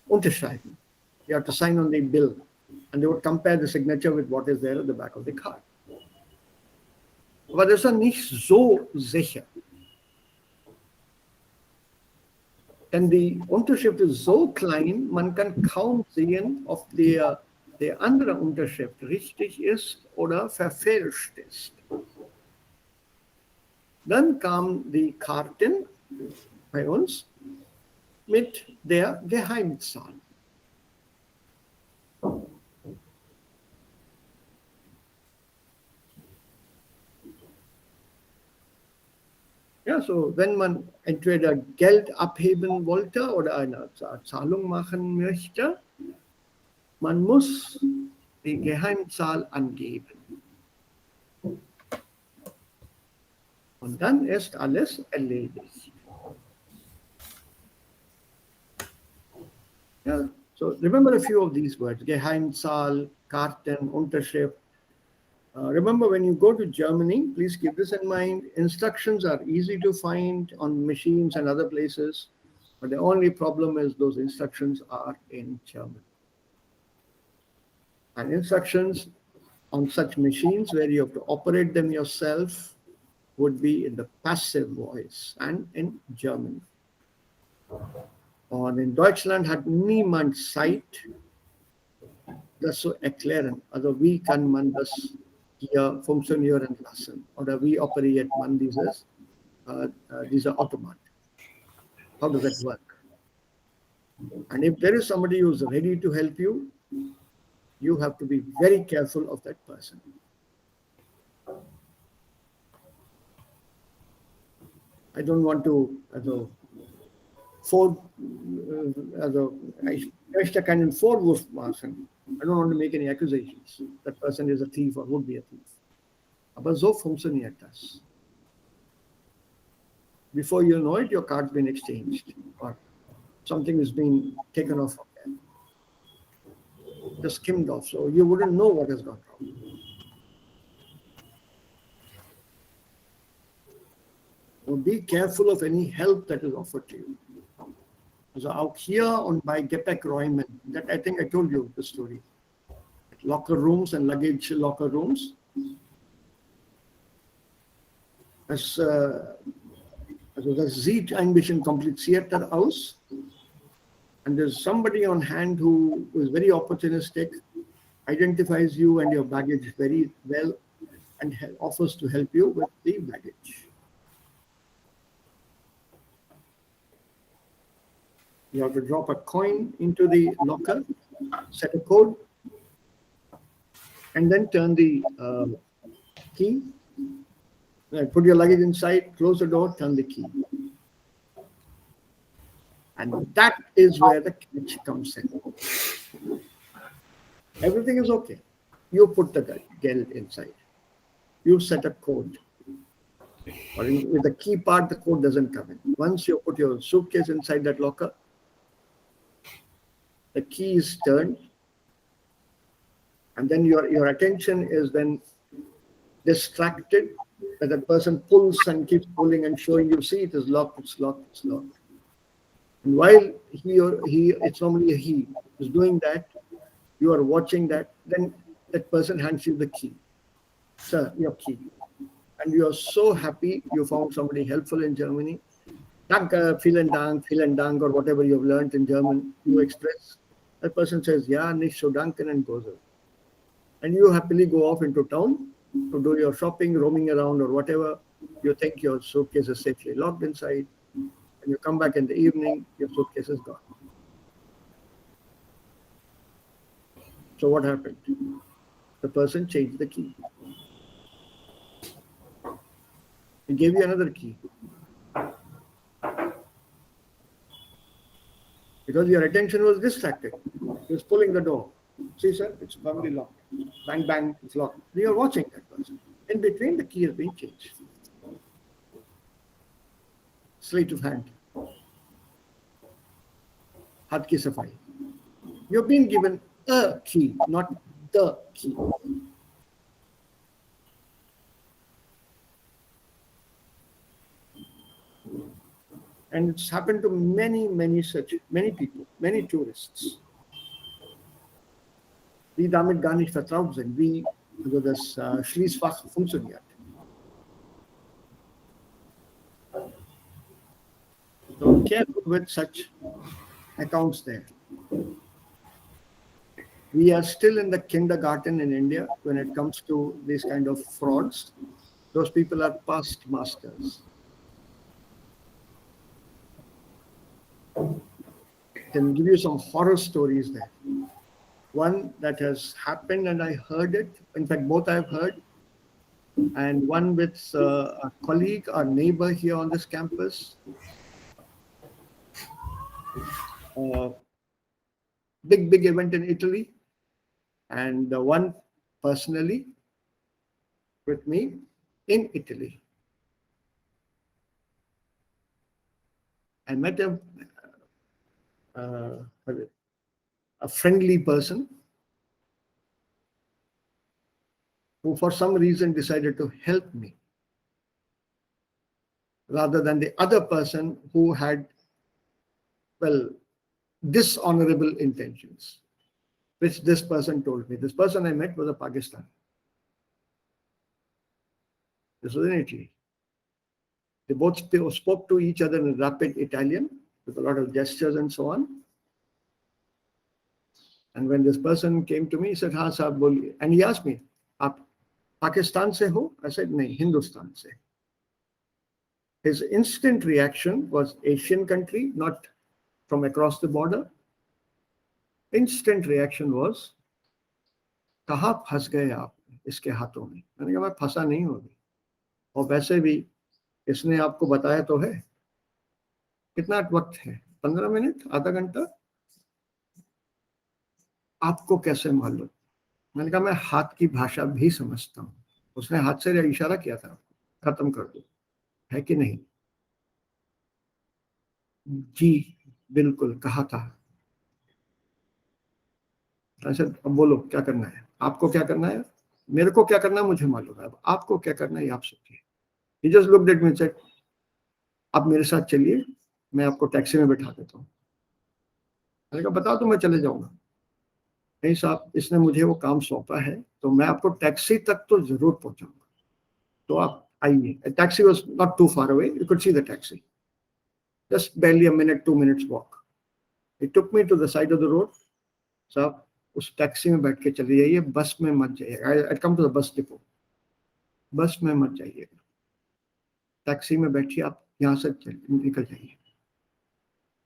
unterschreiben. You have to sign on the bill. And they would compare the signature with what is there at the back of the card. Aber das ist nicht so sicher. Denn die Unterschrift ist so klein, man kann kaum sehen, ob die andere Unterschrift richtig ist oder verfälscht ist. Dann kamen die Karten bei uns mit der Geheimzahl. Ja, so wenn man entweder Geld abheben wollte oder eine Zahlung machen möchte, man muss die Geheimzahl angeben. Und dann ist alles erledigt. Yeah, so remember a few of these words: Geheimzahl, Karten, Unterschrift. Remember, when you go to Germany, please keep this in mind. Instructions are easy to find on machines and other places, but the only problem is those instructions are in German. And instructions on such machines where you have to operate them yourself would be in the passive voice and in German. Und in Deutschland hat niemand Zeit, das zu erklären. Also wie kann man das hier funktionieren lassen? Oder wie operiert man dieser Automat? How does that work? And if there is somebody who's ready to help you, you have to be very careful of that person. I don't want to, ich möchte keinen Vorwurf machen. I don't want to make any accusations. That person is a thief or would be a thief. Aber so funktioniert das. Before you know it, your card's been exchanged or something is being taken off of there. Just skimmed off, so you wouldn't know what has gone wrong. So be careful of any help that is offered to you. So out here on by Gepäckräumen, that I think I told you the story. Locker rooms and luggage locker rooms. Das sieht ein bisschen komplizierter aus. And there's somebody on hand who is very opportunistic, identifies you and your baggage very well, and offers to help you with the baggage. You have to drop a coin into the locker, set a code, and then turn the key. Put your luggage inside, close the door, turn the key. And that is where the catch comes in. Everything is okay. You put the geld inside. You set a code. Or with the key part, the code doesn't come in. Once you put your suitcase inside that locker, the key is turned, and then your attention is then distracted, that the person pulls and keeps pulling and showing you, see, it is locked, it's locked, it's locked. And while it's normally a he, is doing that, you are watching that, then that person hands you the key. Sir, your key. And you are so happy you found somebody helpful in Germany. Danke, vielen Dank, or whatever you've learned in German, you express. That person says, ja, nicht so danken, and goes away. And you happily go off into town to do your shopping, roaming around or whatever. You think your suitcase is safely locked inside. And you come back in the evening, your suitcase is gone. So what happened? The person changed the key. He gave you another key. Because your attention was distracted. He was pulling the door. See, sir, it's firmly locked. Bang, bang, it's locked. You are watching that person. In between, the key has been changed. Sleight of hand. Hath ki safai. You've been given a key, not the key. And it's happened to many people, many tourists. Die damit gar nicht vertraut sind, wie also das Schließfach funktioniert. So careful with such accounts there. We are still in the kindergarten in India when it comes to these kind of frauds. Those people are past masters. I can give you some horror stories there. One that has happened and I heard it. In fact, both I have heard. And one with a colleague or neighbor here on this campus. Big event in Italy. And one personally with me in Italy. I met a friendly person who for some reason decided to help me rather than the other person who had, well, dishonorable intentions, which this person told me. This person I met was a Pakistani. This was in Italy. They both spoke to each other in rapid Italian with a lot of gestures and so on. And when this person came to me, he said, "Haan saab boliye." And he asked me, "Aap Pakistan se ho?" I said, "Nahi, Hindustan se." His instant reaction was Asian country, not from across the border. Instant reaction was, "कहाँ फंस गए आप इसके हाथों में?" मैंने कहा, "मैं फंसा नहीं हूँ अभी, और वैसे भी इसने आपको बताया तो है। कितना वक्त है? 15 मिनट, आधा घंटा? आपको कैसे मालूम?" मैंने कहा, "मैं हाथ की भाषा भी समझता हूँ। उसने हाथ से इशारा किया था, खत्म कर दो, है कि नहीं?" जी बिल्कुल, कहा था। ऐसे, अब बोलो क्या करना है, आपको क्या करना है, मेरे को क्या करना है मुझे मालूम है, अब आपको क्या करना है ये आप सोचिए। He just looked at me and said, "आप मेरे साथ चलिए, मैं आपको टैक्सी में बैठा देता हूँ।" मैंने कहा, "बताओ तो मैं चले जाऊंगा।" नहीं साहब, इसने मुझे वो काम सौंपा है, तो मैं आपको टैक्सी तक तो जरूर पहुंचाऊंगा, तो आप आइए। Taxi was not too far away, you could see the taxi, just barely a minute, 2 minutes walk. He took me to the side of the road. साहब, उस टैक्सी में बैठ के चले जाइए, बस में मत जाइए। I come to the bus depot, bus में मत जाइए, टैक्सी में बैठिए, आप यहाँ से निकल जाइए,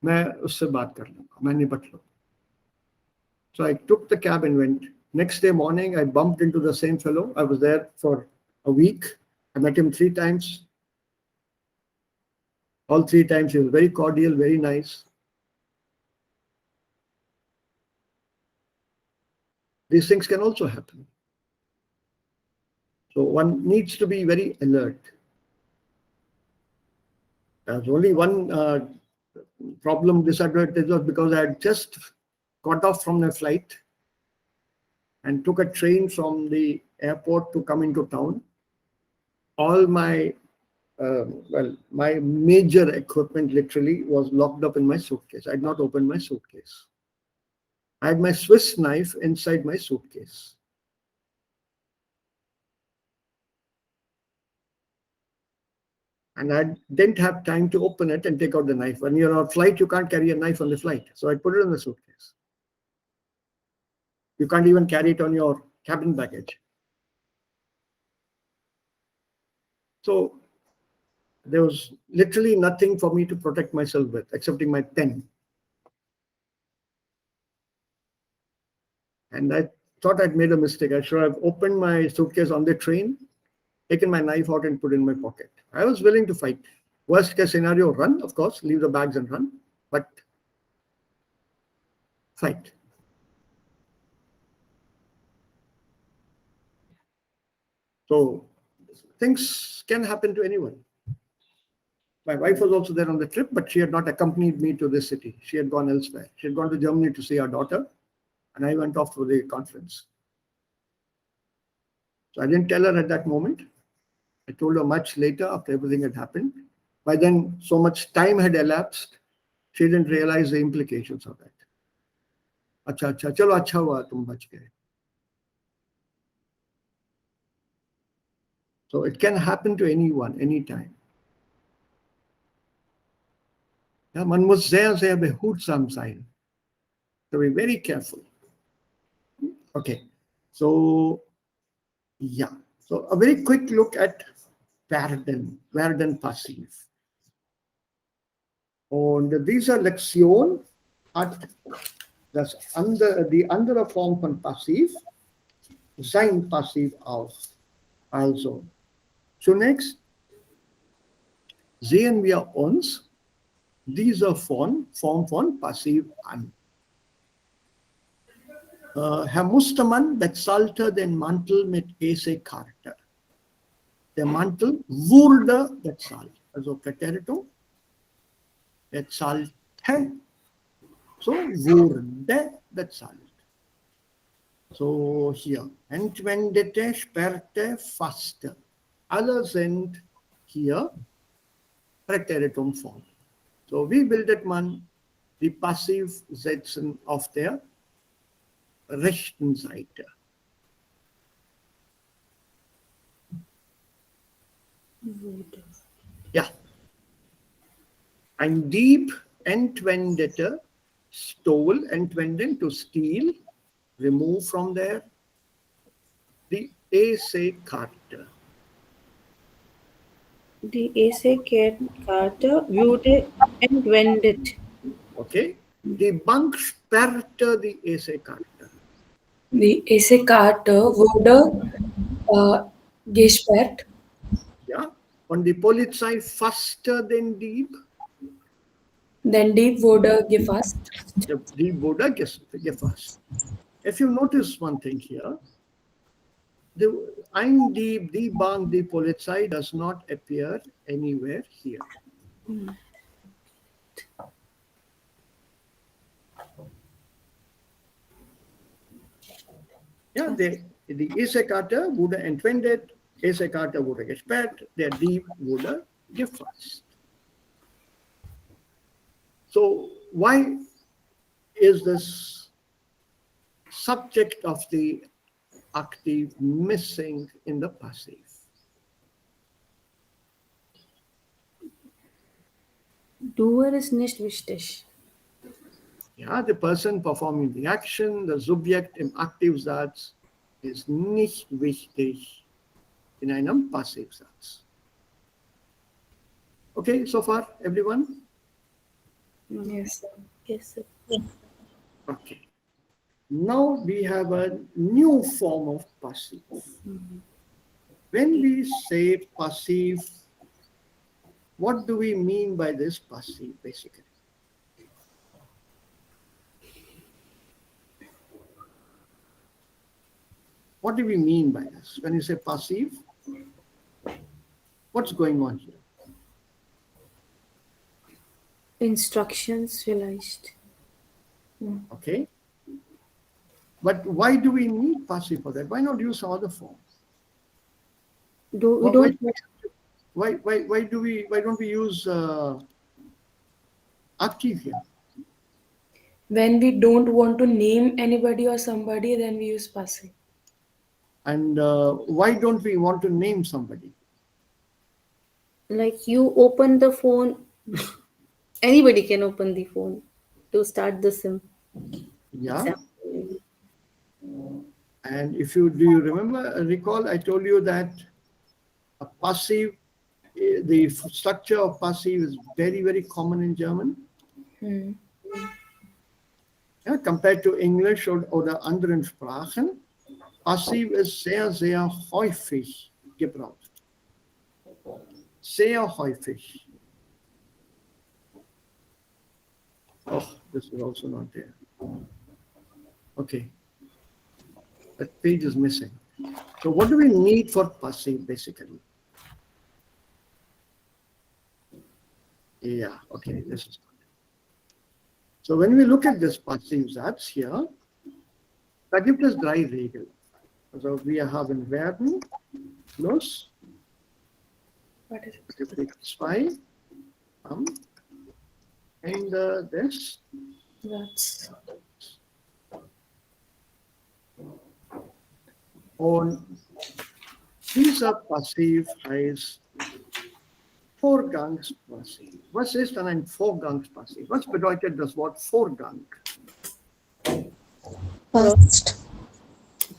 मैं उससे बात कर लूँगा, मैं निपट लूँगा। So I took the cab and went. Next day morning, I bumped into the same fellow. I was there for a week. I met him 3 times. All 3 times, he was very cordial, very nice. These things can also happen. So one needs to be very alert. There's only one problem, disadvantage was because I had just got off from the flight and took a train from the airport to come into town. All my my major equipment literally was locked up in my suitcase. I had not opened my suitcase. I had my Swiss knife inside my suitcase. And I didn't have time to open it and take out the knife. When you're on a flight, you can't carry a knife on the flight. So I put it in the suitcase. You can't even carry it on your cabin baggage. So there was literally nothing for me to protect myself with, excepting my pen. And I thought I'd made a mistake. I should have opened my suitcase on the train, taken my knife out and put it in my pocket. I was willing to fight. Worst case scenario, run, of course, leave the bags and run, but fight. So things can happen to anyone. My wife was also there on the trip, but she had not accompanied me to this city. She had gone elsewhere. She had gone to Germany to see her daughter, and I went off to the conference. So I didn't tell her at that moment. I told her much later after everything had happened. By then, so much time had elapsed, she didn't realize the implications of that. अच्छा अच्छा चलो अच्छा हुआ तुम बच गए. So it can happen to anyone, anytime. Ja, man muss sehr, sehr behutsam sein. So be very careful. Okay, so yeah, so a very quick look at werden passiv. Und dieser Lektion hat die andere Form von passiv, sein passiv auch. Also, zunächst sehen wir uns diese Form von passiv an. Herr Mustermann bezahlte den Mantel mit EC-Karte. Der Mantel wurde bezahlt. Also Präteritum, bezahlte, so wurde bezahlt. So hier, entwendete, sperrte, fasste. Alle sind hier Präteritumformen. So, wie bildet man die Passivsätzen auf der rechten Seite? Ja. Ein Dieb entwendete, stole, entwenden, to steal, remove from there, die EC-Karte. Die EC-Karte wurde entwendet. Okay? Die Bank sperrte die EC-Karte. Die EC-Karte wurde gesperrt. Ja? Und die Polizei fasste den Dieb. Der Dieb wurde gefasst. Der Dieb wurde gefasst. If you notice one thing here, ein Dieb, die Bank, die Polizei does not appear anywhere here. Ja, die EC-Karte wurde entwendet, EC-Karte wurde gesperrt, der Dieb wurde gefasst. So why is this subject of the active missing in the passive? Doer ist nicht wichtig. Ja, the person performing the action, the Subjekt im Aktivsatz ist nicht wichtig in einem Passivsatz. Okay, so far, everyone? Yes, sir. Yes, sir. Okay. Now we have a new form of passive. When we say passive, what do we mean by this passive, basically? What do we mean by this? When you say passive, what's going on here? Instructions vielleicht. Okay. But why do we need passive for that? Why not use some other form? We Why don't. don't we use active here? When we don't want to name anybody or somebody, then we use passive. And why don't we want to name somebody? Like you open the phone, anybody can open the phone to start the sim. Yeah. And if you recall, I told you that a passive, the structure of passive is very, very common in German. Ja, compared to English oder anderen Sprachen. Passiv ist sehr, sehr häufig gebraucht. Sehr häufig. Oh, this is also not there. Okay. That page is missing. So what do we need for passive, basically? Yeah, okay, this is good. So when we look at this passive Satz hier, da gibt es 3 Regeln. Also wir haben werden plus What is it? 2 Ende des That's und dieser Passiv heißt Vorgangspassiv. Was ist dann ein Vorgangspassiv? Was bedeutet das Wort Vorgang?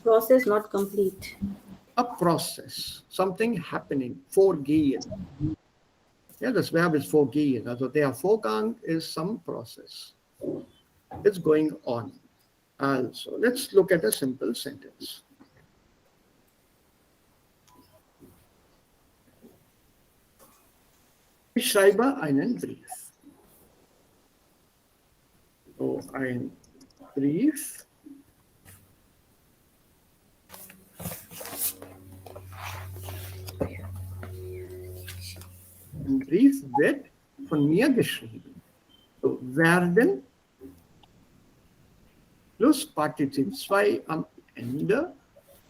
Process not complete. A process, something happening, vorgehen. Ja, das Verb ist vorgehen. Also der Vorgang is some process. It's going on. Also, let's look at a simple sentence. Ich schreibe einen Brief. So, ein Brief. Ein Brief wird von mir geschrieben. So, werden plus Partizip 2 am Ende.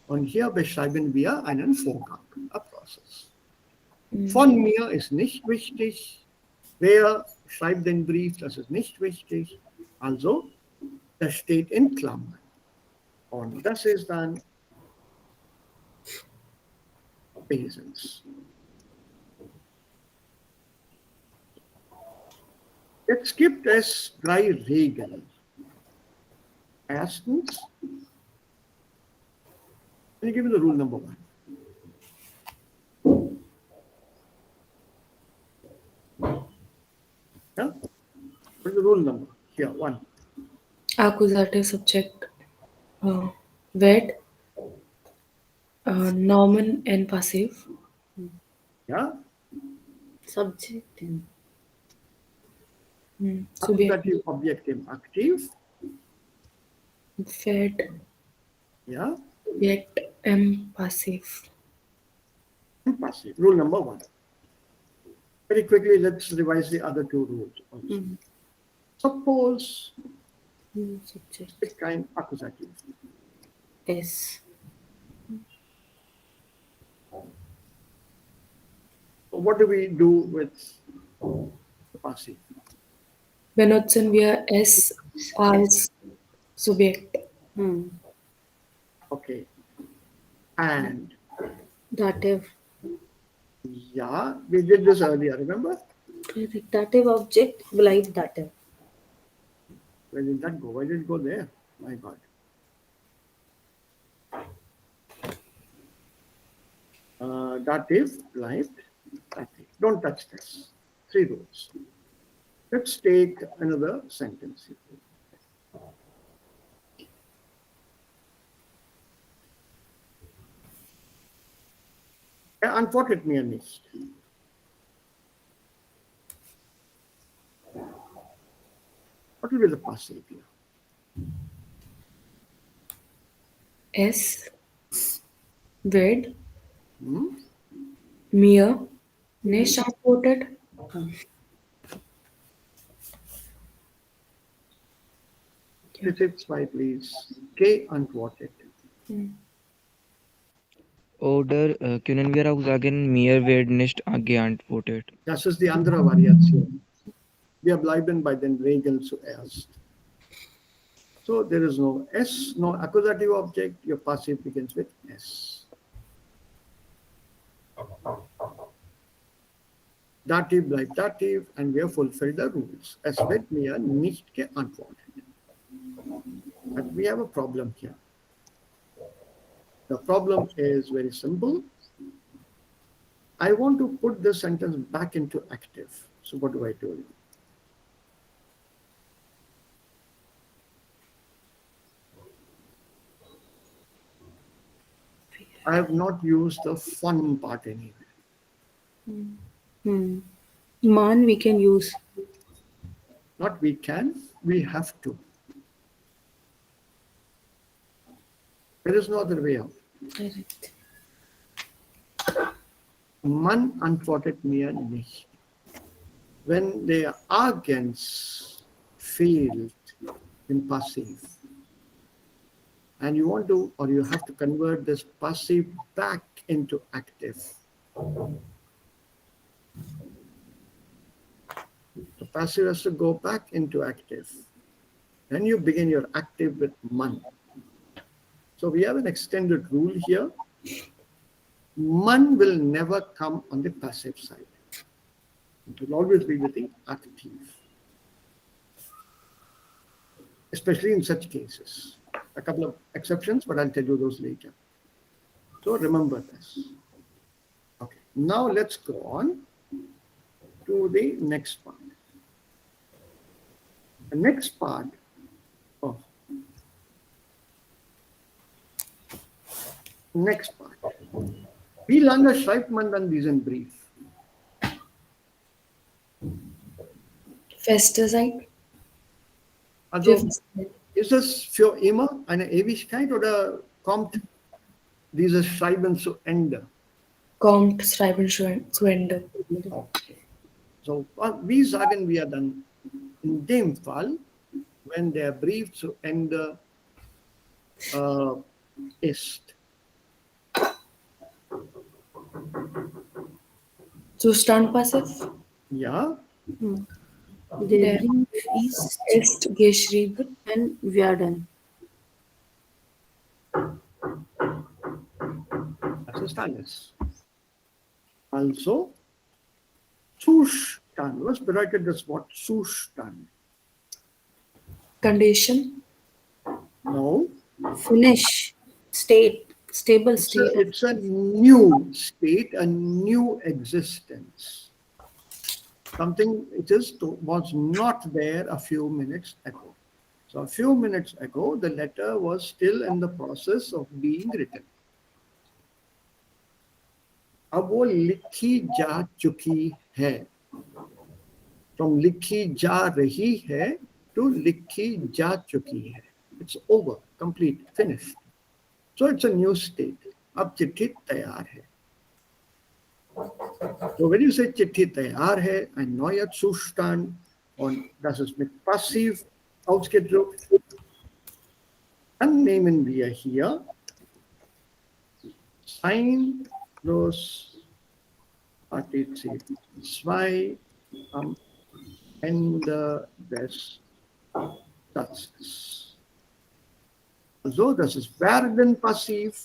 Und hier beschreiben wir einen Vorgang, a process. Von mir ist nicht wichtig. Wer schreibt den Brief, das ist nicht wichtig. Also, das steht in Klammern. Und das ist dann Präsens. Jetzt gibt es 3 Regeln. Erstens, can you give me the rule number 1? Yeah? What is the rule number? Here, 1. Accusative subject, wed, noun and passive, Yeah? Subject and subject, Accusative, object im Aktiv. wed, Yeah? subject, and passive. And passive. Rule number 1. Very quickly, let's revise the other 2 rules also. Suppose subject it kind accusative. S. So what do we do with the passive? Benutzen wir es als Subjekt. Okay. And Dative. yeah, we did this earlier, remember? Correct. Dative object, blind dative. Where did that go? Why did it go there? My God. Dative, blind, dative. Don't touch this. 3 rules. Let's take another sentence. Er antwortet mir nicht. What will be the passive here? Es wird Hmm? mir nicht antwortet. Passive 2, please. K antwortet. Oder können wir auch sagen, mir wird nicht geantwortet. Das ist die andere Variation. Wir bleiben bei den Regeln zuerst. So there is no S, no accusative object. Your passive begins with S. Dativ bleibt Dativ, and we have fulfilled the rules. Es wird mir nicht geantwortet. But we have a problem here. The problem is very simple. I want to put this sentence back into active. So what do I do? I have not used the fun part anywhere. Man we can use. Not we can, we have to. There is no other way out. Correct. Man antwortet mir nicht. When the Agens failed in passive, and you want to, or you have to convert this passive back into active. The passive has to go back into active. Then you begin your active with man. So we have an extended rule here. Man will never come on the passive side. It will always be with the active. Especially in such cases. A couple of exceptions, but I'll tell you those later. So remember this. Okay, now let's go on to the next part. The next part, next part. Wie lange schreibt man dann diesen Brief? Feste Zeit. Also ist es für immer eine Ewigkeit oder kommt dieses Schreiben zu Ende? Kommt Schreiben zu Ende. Okay. So, wie sagen wir dann in dem Fall, wenn der Brief zu Ende ist? Zustand passiv. Ja, Der Brief Ist geschrieben. and we are done. das ist alles. Also, Zustand Zustand was bedeutet das Wort Zustand? Condition. No, Finish. State. Stable state. it's a new state, a new existence. Something was not there a few minutes ago. So a few minutes ago, the letter was still in the process of being written. अब वो लिखी जा चुकी है. From लिखी जा रही है to लिखी जा चुकी है. It's over, complete, finished. So it's a new state. अब चिट्ठी तैयार है. So when you say चिट्ठी तैयार है, ein neuer Zustand, und das ist mit passiv ausgedrückt, dann nehmen wir hier sein plus Partizip 2 am Ende des Satzes. Also, das ist werden passiv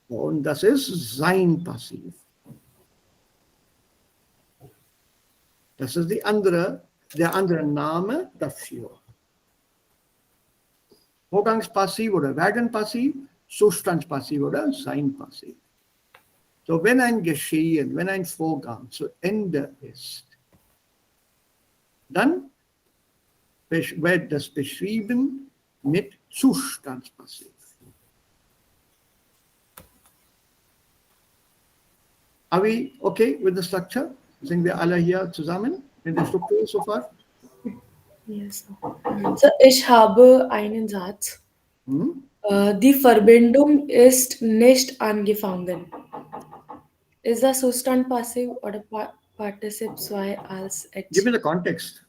und das ist sein passiv. Das ist der andere Name dafür. Vorgangspassiv oder Werdenpassiv, Zustandspassiv oder Seinpassiv. So, wenn ein Geschehen, wenn ein Vorgang zu Ende ist, dann wird das beschrieben mit Zustandspassiv. Are we okay with the structure? Sind wir alle hier zusammen in der Struktur sofort? Yes. So, ich habe einen Satz. Hm? Die Verbindung ist nicht angefangen. Ist der Zustand passiv oder Partizip 2 als H? Give me the context.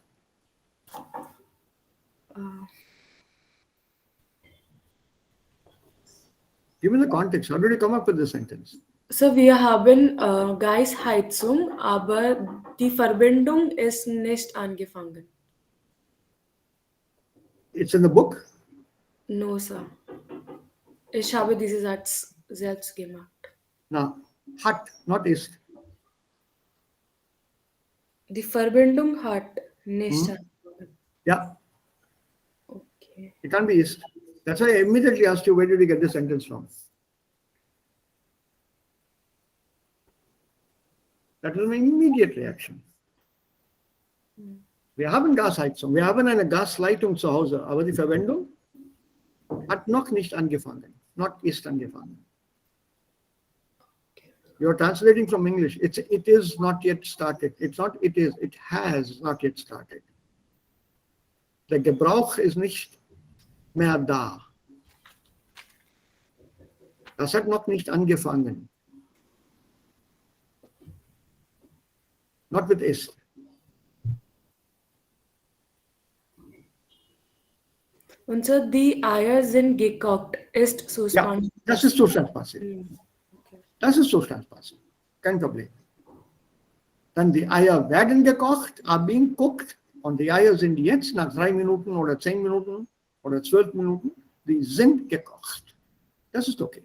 Give me the context. How did you come up with this sentence? So, wir haben Gasheizung, aber die Verbindung ist nicht angefangen. It's in the book. No, Sir. Ich habe diesen Satz selbst gemacht. Now, hat, not ist. Die Verbindung hat nicht angefangen. Yeah, Okay. it can't be ist. That's why I immediately asked you, where did you get this sentence from? That was my immediate reaction. Wir haben Gasheizung, wir haben eine Gasleitung zu Hause, aber die Verwendung hat noch nicht angefangen, not ist angefangen. You're translating from English. It is not yet started. It's not it is, it has not yet started. Der Gebrauch ist nicht mehr da. Das hat noch nicht angefangen. Not with ist. Und so die Eier sind gekocht, ist Ja, Zustand. das ist Zustandspassiv. Okay. Das ist Zustandspassiv. Kein Problem. Dann die Eier werden gekocht, are being cooked, und die Eier sind jetzt nach 3 Minuten oder 10 Minuten oder 12 Minuten, die sind gekocht. Das ist okay.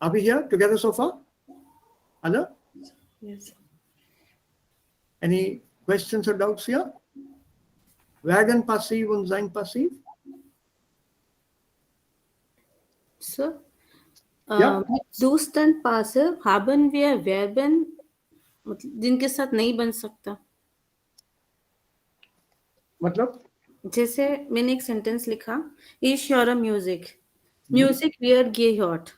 Are we here together so far? Alle? Yes. Any questions or doubts here? Werden passiv und sein passiv? Sir, Ja. mit Zustand passive haben wir Verben मतलब जिनके साथ नहीं बन सकता. मतलब? जैसे मैंने एक सेंटेंस लिखा, is your music music where gay hot.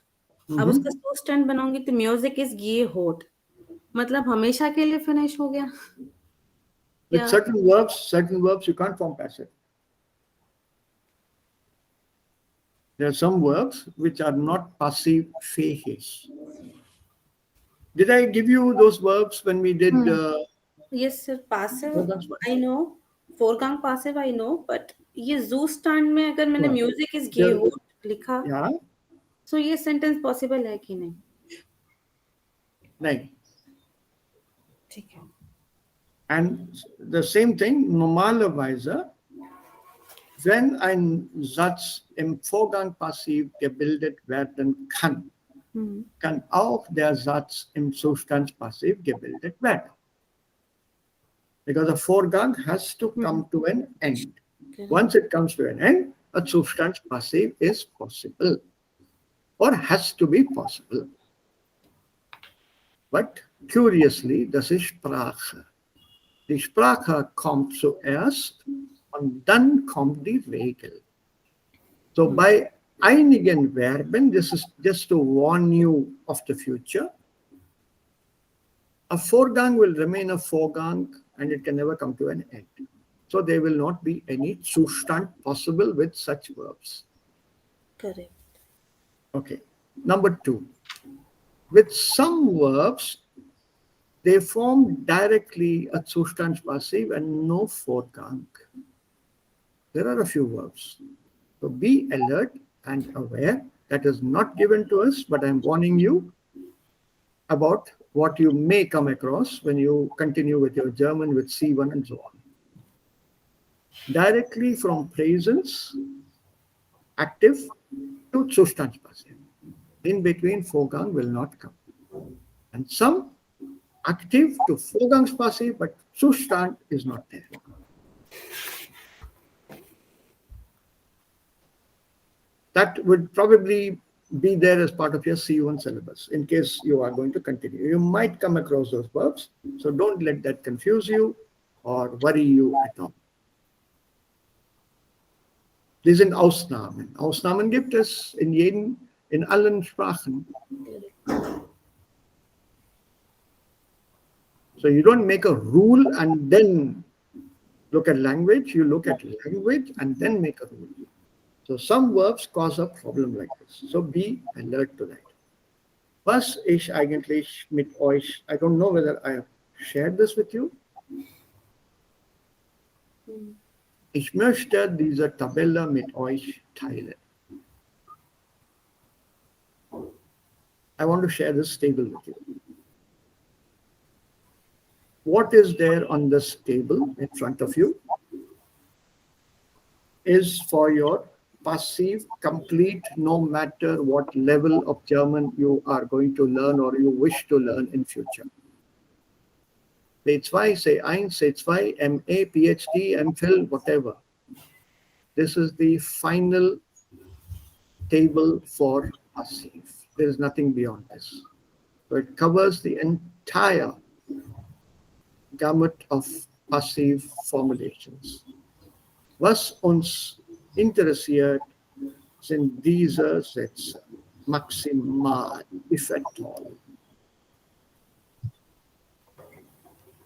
अब उसका Zustand बनाऊंगी तो म्यूजिक इज गे हॉट, मतलब हमेशा के लिए फिनिश हो गया. With Yeah. certain verbs you can't form passive. There are some verbs which are not passive fähig. Did I give you those verbs when we did? Yes sir, passive No, that's fine. I know, foregang passive I know, but ये Zustand में अगर मैंने Yeah. Music is gay Yeah. Hot लिखा, Yeah, so ये sentence possible है कि नहीं? nahi. ठीक है. And the same thing, normalerweise, Wenn ein Satz im Vorgang passiv gebildet werden kann, kann auch der Satz im Zustandspassiv gebildet werden. Because the Vorgang has to come to an end. Once it comes to an end, a Zustandspassiv is possible or has to be possible. But curiously, das ist Sprache. Die Sprache kommt zuerst und dann kommt die Regel. So bei einigen Verben, this is just to warn you of the future, a Vorgang will remain a Vorgang and it can never come to an end. So there will not be any Zustand possible with such verbs. Correct. Okay. Number 2. With some verbs, they form directly a Zustandspassiv and no Vorgang. There are a few verbs. So be alert and aware. That is not given to us, but I'm warning you about what you may come across when you continue with your German with C1 and so on. Directly from presence, active, to Zustandspassiv. In between, Vorgang will not come. And some active to Vorgangspassiv, but Zustand is not there. That would probably be there as part of your C1 syllabus in case you are going to continue. You might come across those verbs, so don't let that confuse you or worry you at all. Die sind Ausnahmen. Ausnahmen gibt es in allen Sprachen. So you don't make a rule and then look at language. You look at language and then make a rule. So some verbs cause a problem like this. So be alert to that. Was ich eigentlich mit euch, I don't know whether I have shared this with you. Ich möchte diese Tabelle mit euch teilen. I want to share this table with you. What is there on this table in front of you is for your passive complete, no matter what level of German you are going to learn or you wish to learn in future. C2, C1, C2, MA, PhD, MPhil, whatever. This is the final table for passive. There is nothing beyond this. So it covers the entire gamut of passive formulations. Was uns interessiert sind diese Sätze maximal, if at all.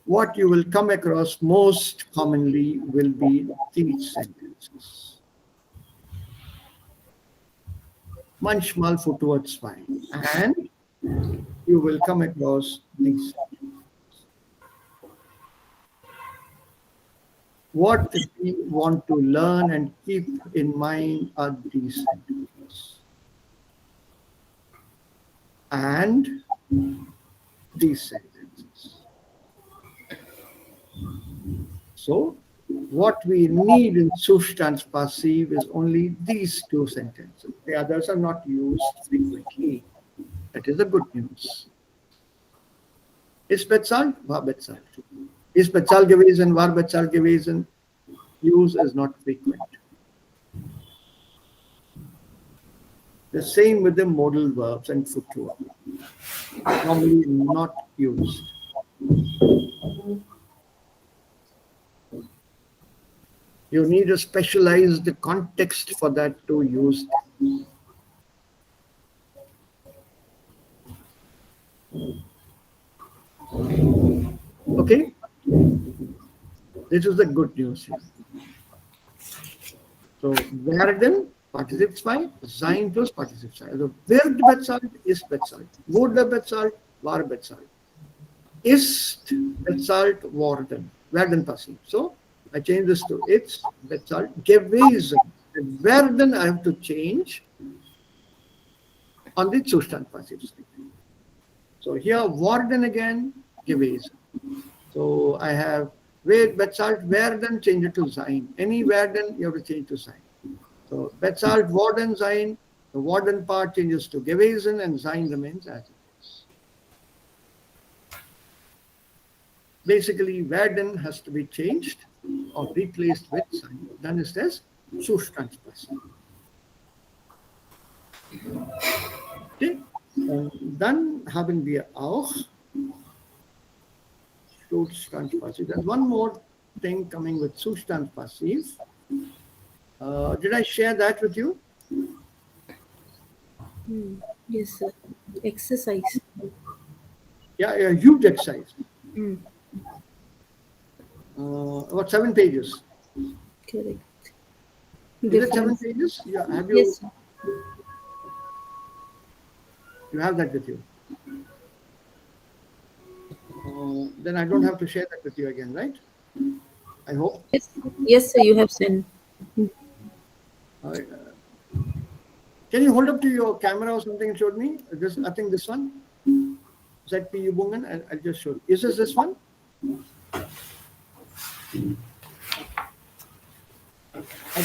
What you will come across most commonly will be these sentences. Manchmal futur 2. And you will come across these sentences. What we want to learn and keep in mind are these sentences. And these sentences. So, what we need in Zustandspassiv is only these two sentences. The others are not used frequently. That is the good news. Ist bezahlt? War bezahlt. Ist bezahlt gewesen? War bezahlt gewesen? Use is not frequent. The same with the modal verbs and futur. Normally not used. You need a specialized context for that to use. Okay? This is the good news here. So, werden, Partizip 2, sein plus Partizip 2. Also, wird bezahlt, ist bezahlt. Wurde bezahlt, war bezahlt. Ist bezahlt worden. Werden passiv. So, I change this to it's bezahlt gewesen. And werden I have to change on the Zustandspassiv side. So here worden again, gewesen. So I have Where Bezahlt werden, change it to sein. Any werden, you have to change to sein. So Bezahlt worden sein, the worden part changes to gewesen and sein remains as it is. Basically, werden has to be changed or replaced with sein. Dann ist es Zustandspassiv. Okay? Und dann haben wir auch Zustandspassiv. There's one more thing coming with Zustandspassiv. Did I share that with you? Yes, sir. Exercise. Yeah, a huge exercise. Hmm. About 7 pages. Correct. Is it 7 Difference. pages? Yeah, have you? Yes, sir. You have that with you. Then I don't have to share that with you again, right? I hope. Yes, yes, sir. You have sent. Can you hold up to your camera or something and show me? This, I think this one. ZP Bungan, I'll just show you. Is this one?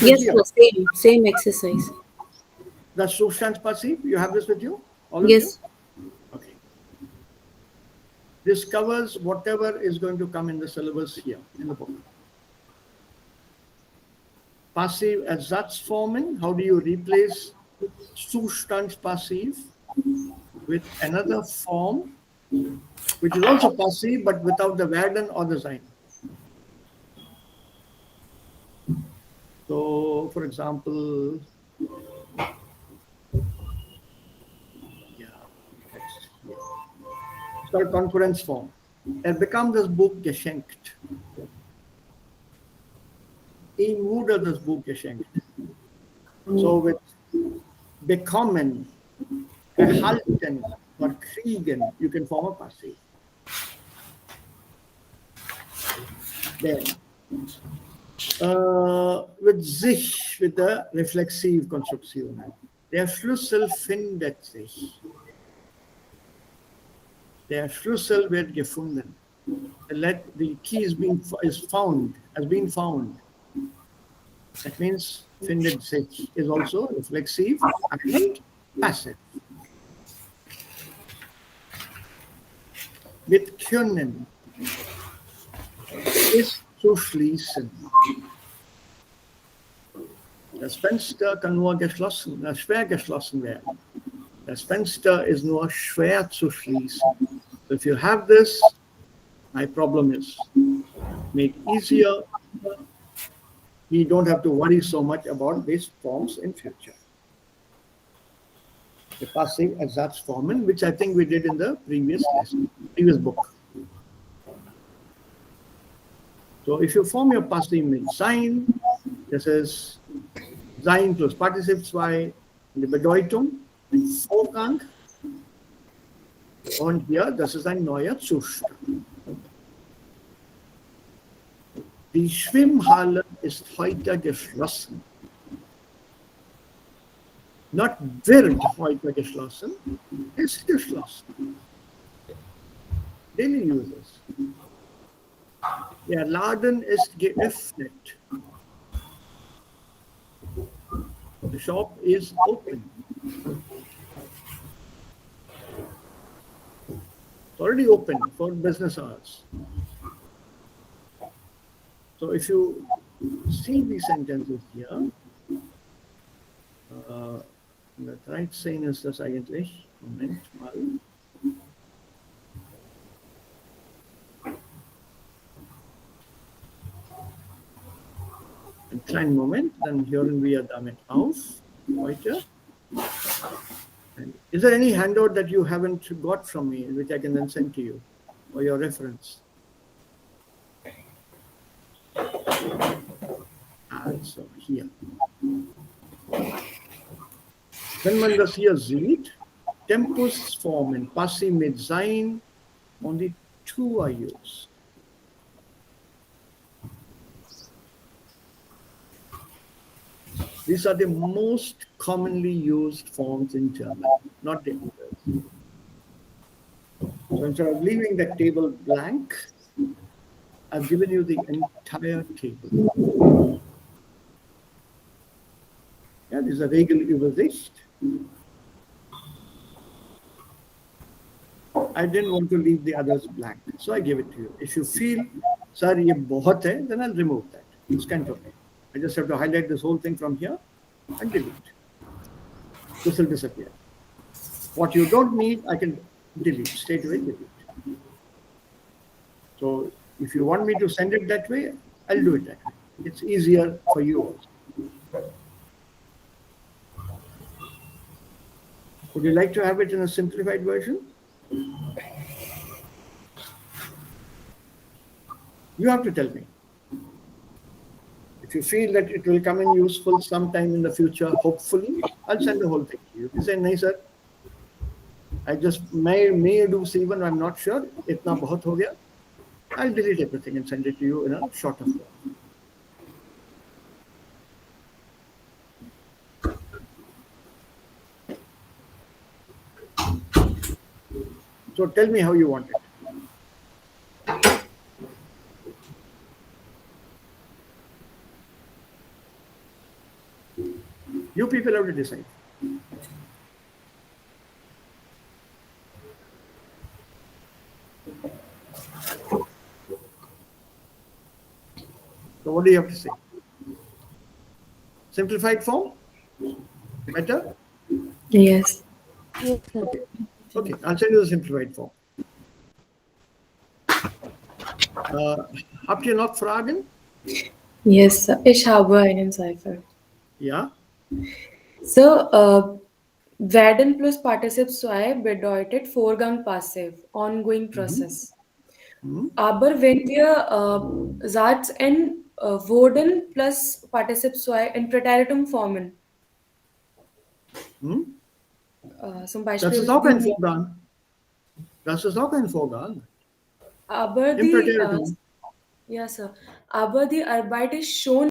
Yes, sir. Same exercise. The Zustandspassiv, you have this with you? All of Yes. you? Okay. This covers whatever is going to come in the syllabus here in the book. Passive Ersatzformen, how do you replace Zustandspassiv with another form which is also passive but without the werden or the sein? So, for example, it's called concurrence form. Bekam das Buch geschenkt. Ihm wurde das Buch geschenkt. So with bekommen, erhalten, or kriegen, you can form a passive. Then, with sich, with the reflexive Konstruktion. Der Schlüssel findet sich. Der Schlüssel wird gefunden. The key has been found. That means findet sich is also reflexive and passive. Mit können ist zu schließen. Das Fenster kann nur schwer geschlossen werden. Das Fenster ist nur schwer zu schließen. So if you have this, my problem is made easier. You don't have to worry so much about these forms in future. The passive Ersatzformen, which I think we did in the previous lesson, previous book. So if you form your passive with sein, this is sein plus Partizip 2, die Bedeutung, ein Vorgang. Und hier, das ist ein neuer Zustand. Die Schwimmhalle ist heute geschlossen. Not wird heute geschlossen, ist geschlossen. Daily uses. Der Laden ist geöffnet. The shop is open. It's already open for business hours. So if you see these sentences here, the right saying ist das eigentlich? Moment mal. Einen kleinen Moment, dann hören wir damit auf heute. And is there any handout that you haven't got from me, which I can then send to you for your reference? Also hier. Wenn man das hier sieht, Tempusformen, passiv mit sein, only two are used. These are the most commonly used forms in German, not the others. So instead of leaving the table blank, I've given you the entire table. Yeah, this is a Regelübersicht. I didn't want to leave the others blank, so I gave it to you. If you feel, sir, ye bahut hai, then I'll remove that. It's kind of okay. I just have to highlight this whole thing from here and delete. This will disappear. What you don't need, I can delete, straight away delete. So if you want me to send it that way, I'll do it that way. It's easier for you also. Would you like to have it in a simplified version? You have to tell me. If you feel that it will come in useful sometime in the future, hopefully, I'll send the whole thing to you. If you say, no, sir, I just may do even, I'm not sure, itna bahut ho gaya, I'll delete everything and send it to you in a shorter form. So tell me how you want it. You people have to decide. So what do you have to say? Simplified form? Better? Yes. Yes, sir. Okay, I'll send you the simplified form. Habt ihr noch Fragen? Yes, sir. Ich habe einen Zweifel. Ja? So, werden plus Partizip 2 bedeutet Vorgang passiv, ongoing process. Aber wenn wir Satz in wurden plus Partizip 2 in Präteritum formen, zum Das Beispiel ist auch ein Vorgang. Das ist auch ein Vorgang. aber Im die Präteritum. ja, sir. Aber die Arbeit ist schon